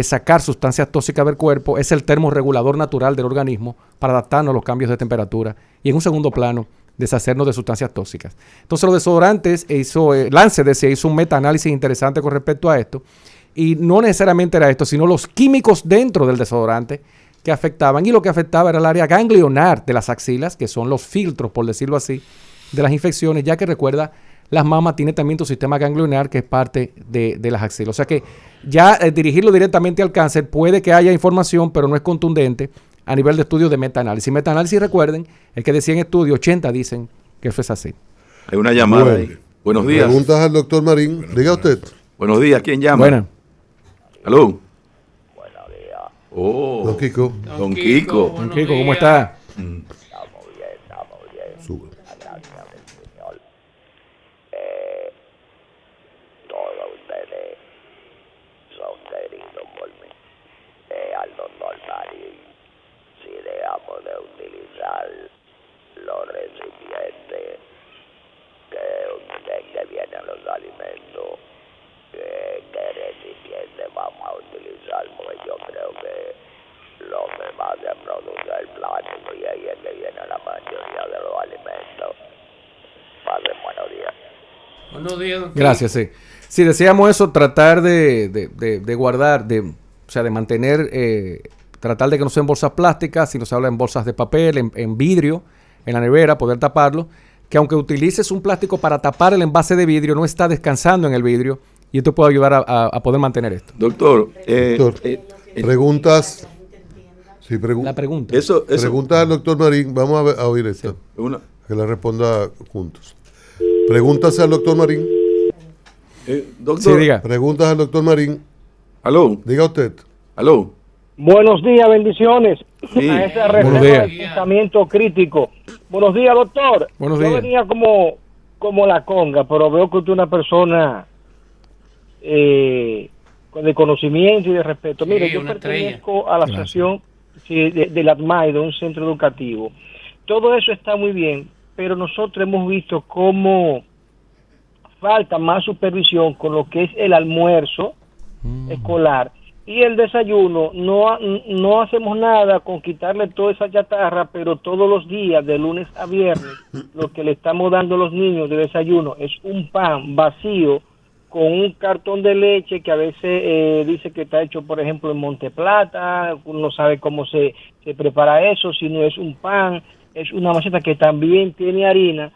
[SPEAKER 2] sacar sustancias tóxicas del cuerpo, es el termorregulador natural del organismo para adaptarnos a los cambios de temperatura y, en un segundo plano, deshacernos de sustancias tóxicas. Entonces, los desodorantes, Lancet hizo un metaanálisis interesante con respecto a esto, y no necesariamente era esto, sino los químicos dentro del desodorante que afectaban, y lo que afectaba era el área ganglionar de las axilas, que son los filtros, por decirlo así, de las infecciones, ya que recuerda, las mamas tienen también tu sistema ganglionar, que es parte de las axilas. O sea que ya dirigirlo directamente al cáncer puede que haya información, pero no es contundente a nivel de estudios de metaanálisis. Metaanálisis, recuerden, el que decía en estudio, 80 dicen que eso es así.
[SPEAKER 5] Hay una llamada ahí. Buenos días.
[SPEAKER 3] Preguntas al doctor Marín. Diga usted.
[SPEAKER 5] Buenos días. ¿Quién llama?
[SPEAKER 2] Buenas.
[SPEAKER 5] ¿Aló?
[SPEAKER 9] Buenos días.
[SPEAKER 5] Oh.
[SPEAKER 3] Don Kiko.
[SPEAKER 5] Don Kiko.
[SPEAKER 2] Don Kiko, ¿cómo está?
[SPEAKER 9] Estamos bien.
[SPEAKER 3] Sube.
[SPEAKER 9] Gracias al Señor.
[SPEAKER 8] recipiente que vienen los alimentos, qué recipiente vamos a utilizar, porque yo creo que lo que más se produce es el plástico y ahí es que viene la mayoría de los alimentos. Pasen buenos días.
[SPEAKER 1] Buenos días, doctor.
[SPEAKER 2] Gracias, sí. Si deseamos eso, tratar de guardar, o sea, de mantener, tratar de que no sean bolsas plásticas, sino se habla en bolsas de papel, en vidrio, en la nevera, poder taparlo, que aunque utilices un plástico para tapar el envase de vidrio, no está descansando en el vidrio, y esto puede ayudar a poder mantener esto.
[SPEAKER 5] Doctor,
[SPEAKER 3] preguntas. Sí,
[SPEAKER 2] la pregunta.
[SPEAKER 5] Eso.
[SPEAKER 3] Pregunta al doctor Marín. Vamos a oír esta.
[SPEAKER 5] Sí.
[SPEAKER 3] Que la responda juntos. Preguntas al doctor Marín.
[SPEAKER 5] Doctor.
[SPEAKER 2] Sí, diga.
[SPEAKER 3] Preguntas al doctor Marín.
[SPEAKER 5] Aló.
[SPEAKER 3] Diga usted.
[SPEAKER 5] Aló.
[SPEAKER 10] Buenos días, bendiciones.
[SPEAKER 5] Sí.
[SPEAKER 10] A esa reserva de pensamiento crítico. Buenos días, doctor.
[SPEAKER 2] Buenos
[SPEAKER 10] días. Yo venía como la conga, pero veo que usted es una persona de conocimiento y de respeto. Mire, yo pertenezco a la asociación de la ATMAI, de un centro educativo. Todo eso está muy bien, pero nosotros hemos visto cómo falta más supervisión con lo que es el almuerzo escolar y el desayuno. No hacemos nada con quitarle toda esa chatarra, pero todos los días, de lunes a viernes, lo que le estamos dando a los niños de desayuno es un pan vacío con un cartón de leche que a veces dice que está hecho, por ejemplo, en Monteplata. Uno no sabe cómo se prepara eso, si no es un pan, es una maceta que también tiene harina.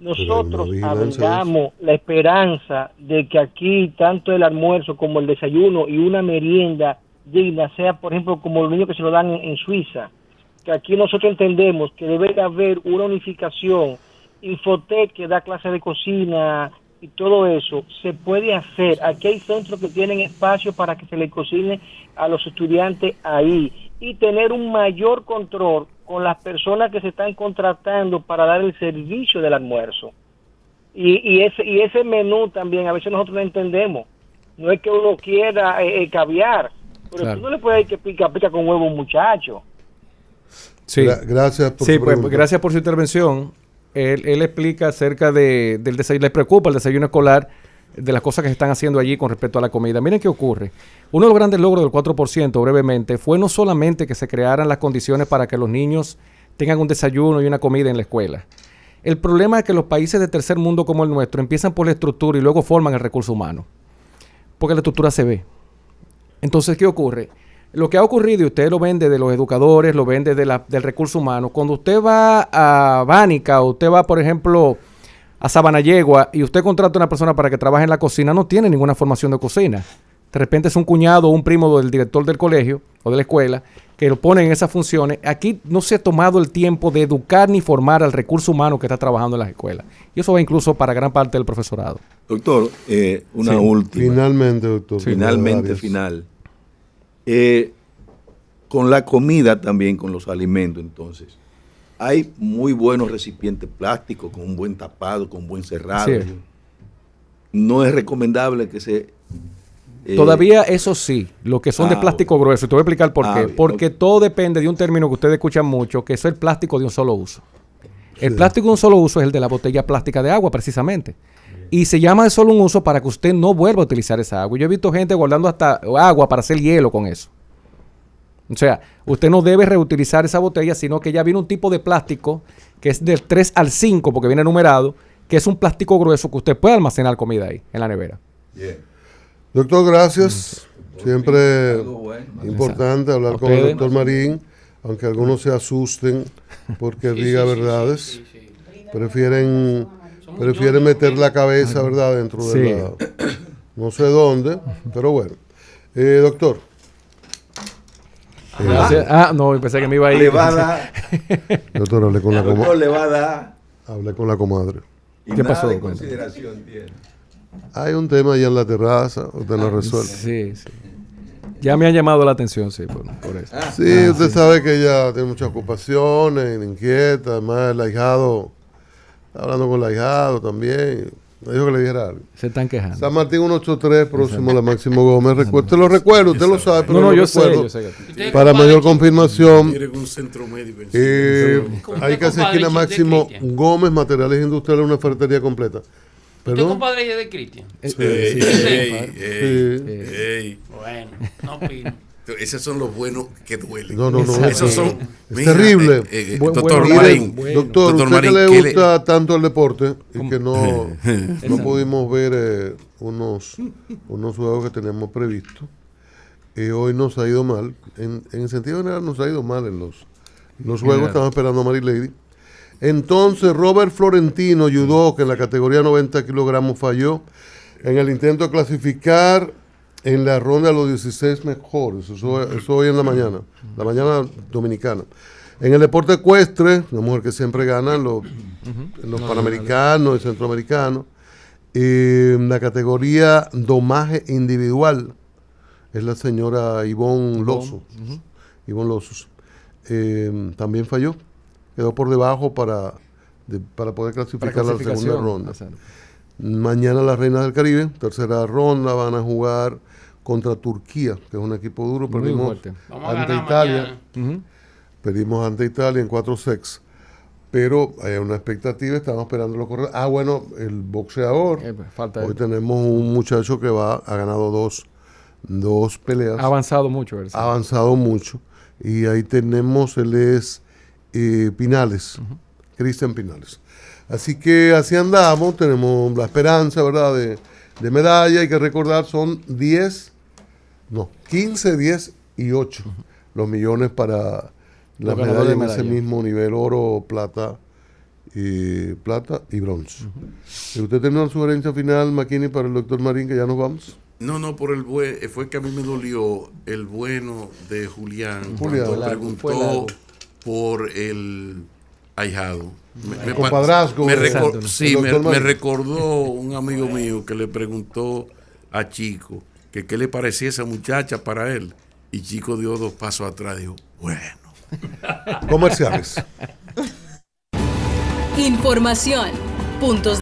[SPEAKER 10] Nosotros abrigamos la esperanza de que aquí tanto el almuerzo como el desayuno y una merienda digna sea, por ejemplo, como los niños que se lo dan en Suiza, que aquí nosotros entendemos que debe haber una unificación. Infotec, que da clases de cocina y todo eso, se puede hacer. Aquí hay centros que tienen espacio para que se le cocine a los estudiantes ahí y tener un mayor control con las personas que se están contratando para dar el servicio del almuerzo. Y ese menú también, a veces nosotros no entendemos. No es que uno quiera caviar, pero claro, tú no le puedes decir que pica con huevo a un muchacho.
[SPEAKER 2] Sí,
[SPEAKER 3] gracias por
[SPEAKER 2] gracias por su intervención. Él explica acerca del desayuno, le preocupa el desayuno escolar, de las cosas que se están haciendo allí con respecto a la comida. Miren qué ocurre. Uno de los grandes logros del 4%, brevemente, fue no solamente que se crearan las condiciones para que los niños tengan un desayuno y una comida en la escuela. El problema es que los países de tercer mundo como el nuestro empiezan por la estructura y luego forman el recurso humano, porque la estructura se ve. Entonces, ¿qué ocurre? Lo que ha ocurrido, y usted lo ven desde los educadores, lo ven desde del recurso humano, cuando usted va a Bánica o usted va, por ejemplo, a Sabanayegua y usted contrata a una persona para que trabaje en la cocina, no tiene ninguna formación de cocina. De repente es un cuñado o un primo del director del colegio o de la escuela que lo pone en esas funciones. Aquí no se ha tomado el tiempo de educar ni formar al recurso humano que está trabajando en las escuelas. Y eso va incluso para gran parte del profesorado.
[SPEAKER 5] Doctor, una última.
[SPEAKER 3] Finalmente, doctor.
[SPEAKER 5] Finalmente, final. Con la comida también, con los alimentos, entonces. Hay muy buenos recipientes plásticos, con un buen tapado, con un buen cerrado. Sí. No es recomendable que se...
[SPEAKER 2] Todavía eso sí, lo que son de plástico grueso. Te voy a explicar por qué. Porque todo depende de un término que ustedes escuchan mucho, que es el plástico de un solo uso. El plástico de un solo uso es el de la botella plástica de agua, precisamente. Y se llama de solo un uso para que usted no vuelva a utilizar esa agua. Yo he visto gente guardando hasta agua para hacer hielo con eso. O sea, usted no debe reutilizar esa botella, sino que ya viene un tipo de plástico que es del 3 al 5, porque viene numerado, que es un plástico grueso que usted puede almacenar comida ahí, en la nevera.
[SPEAKER 3] Yeah. Doctor, gracias. Siempre importante hablar con el doctor Marín, aunque algunos se asusten porque diga verdades. Prefieren meter la cabeza, ¿verdad?, dentro de la... No sé dónde, pero bueno. Doctor.
[SPEAKER 2] No, pensé que me iba a ir.
[SPEAKER 5] Le va a dar.
[SPEAKER 3] Doctor, hablé con la comadre.
[SPEAKER 5] Doctor, le va a dar.
[SPEAKER 3] Hablé con la comadre.
[SPEAKER 5] ¿Qué pasó? ¿Qué consideración tiene?
[SPEAKER 3] Hay un tema allá en la terraza, usted lo resuelve.
[SPEAKER 2] Sí. Ya me han llamado la atención, sí, por eso.
[SPEAKER 3] Sí, usted sabe que ella tiene muchas ocupaciones, inquieta, además el ahijado, está hablando con el ahijado también. Me dijo que le dijera algo.
[SPEAKER 2] Se están quejando.
[SPEAKER 3] San Martín 183, próximo a la Máximo Gómez. Te lo recuerdo, usted lo sabe, pero
[SPEAKER 2] no,
[SPEAKER 3] yo
[SPEAKER 2] sé.
[SPEAKER 3] Para mayor confirmación,
[SPEAKER 11] un centro médico
[SPEAKER 3] hay que hacer esquina Máximo Gómez, materiales industriales, una ferretería completa.
[SPEAKER 1] ¿Usted compadre de Cristian? Bueno, no opino.
[SPEAKER 11] Esos son los buenos que duelen.
[SPEAKER 3] No.
[SPEAKER 11] Esos son.
[SPEAKER 3] Es terrible.
[SPEAKER 11] Doctor Marín.
[SPEAKER 3] Doctor, usted que le gusta tanto el deporte y que no pudimos ver unos juegos que teníamos previstos. Hoy nos ha ido mal. En sentido general nos ha ido mal en los juegos. Estamos esperando a Mary Lady. Entonces Robert Florentino ayudó que en la categoría 90 kilogramos falló en el intento de clasificar en la ronda de los 16 mejores. Eso hoy en la mañana dominicana. En el deporte ecuestre, una mujer que siempre gana en los panamericanos y centroamericanos. En la categoría domaje individual es la señora Ivonne Losos. Ivonne Losos. También falló. Quedó por debajo para poder clasificar la segunda ronda. Mañana las Reinas del Caribe, tercera ronda, van a jugar contra Turquía, que es un equipo duro. Perdimos ante Italia. Perdimos ante Italia en 4 sets. Pero hay una expectativa, estamos esperando lo correcto. Bueno, el boxeador. Hoy tenemos un muchacho que ha ganado dos peleas.
[SPEAKER 2] Ha avanzado mucho.
[SPEAKER 3] Ha avanzado mucho. Y ahí tenemos, él es Pinales, Cristian Pinales. Así que así andamos, tenemos la esperanza, ¿verdad?, de medalla. Hay que recordar, son 15, 10 y 8 los millones para las medallas en ese mismo nivel, oro, plata y bronce. ¿Usted tiene una sugerencia final, Maquini, para el doctor Marín, que ya nos vamos?
[SPEAKER 11] No, por fue que a mí me dolió el bueno de Julián cuando preguntó por el ahijado.
[SPEAKER 3] Compadrazgo.
[SPEAKER 11] Me recordó un amigo mío que le preguntó a Chico que qué le parecía esa muchacha para él, y Chico dio 2 pasos atrás y dijo, bueno.
[SPEAKER 3] Comerciales.
[SPEAKER 12] Información, puntos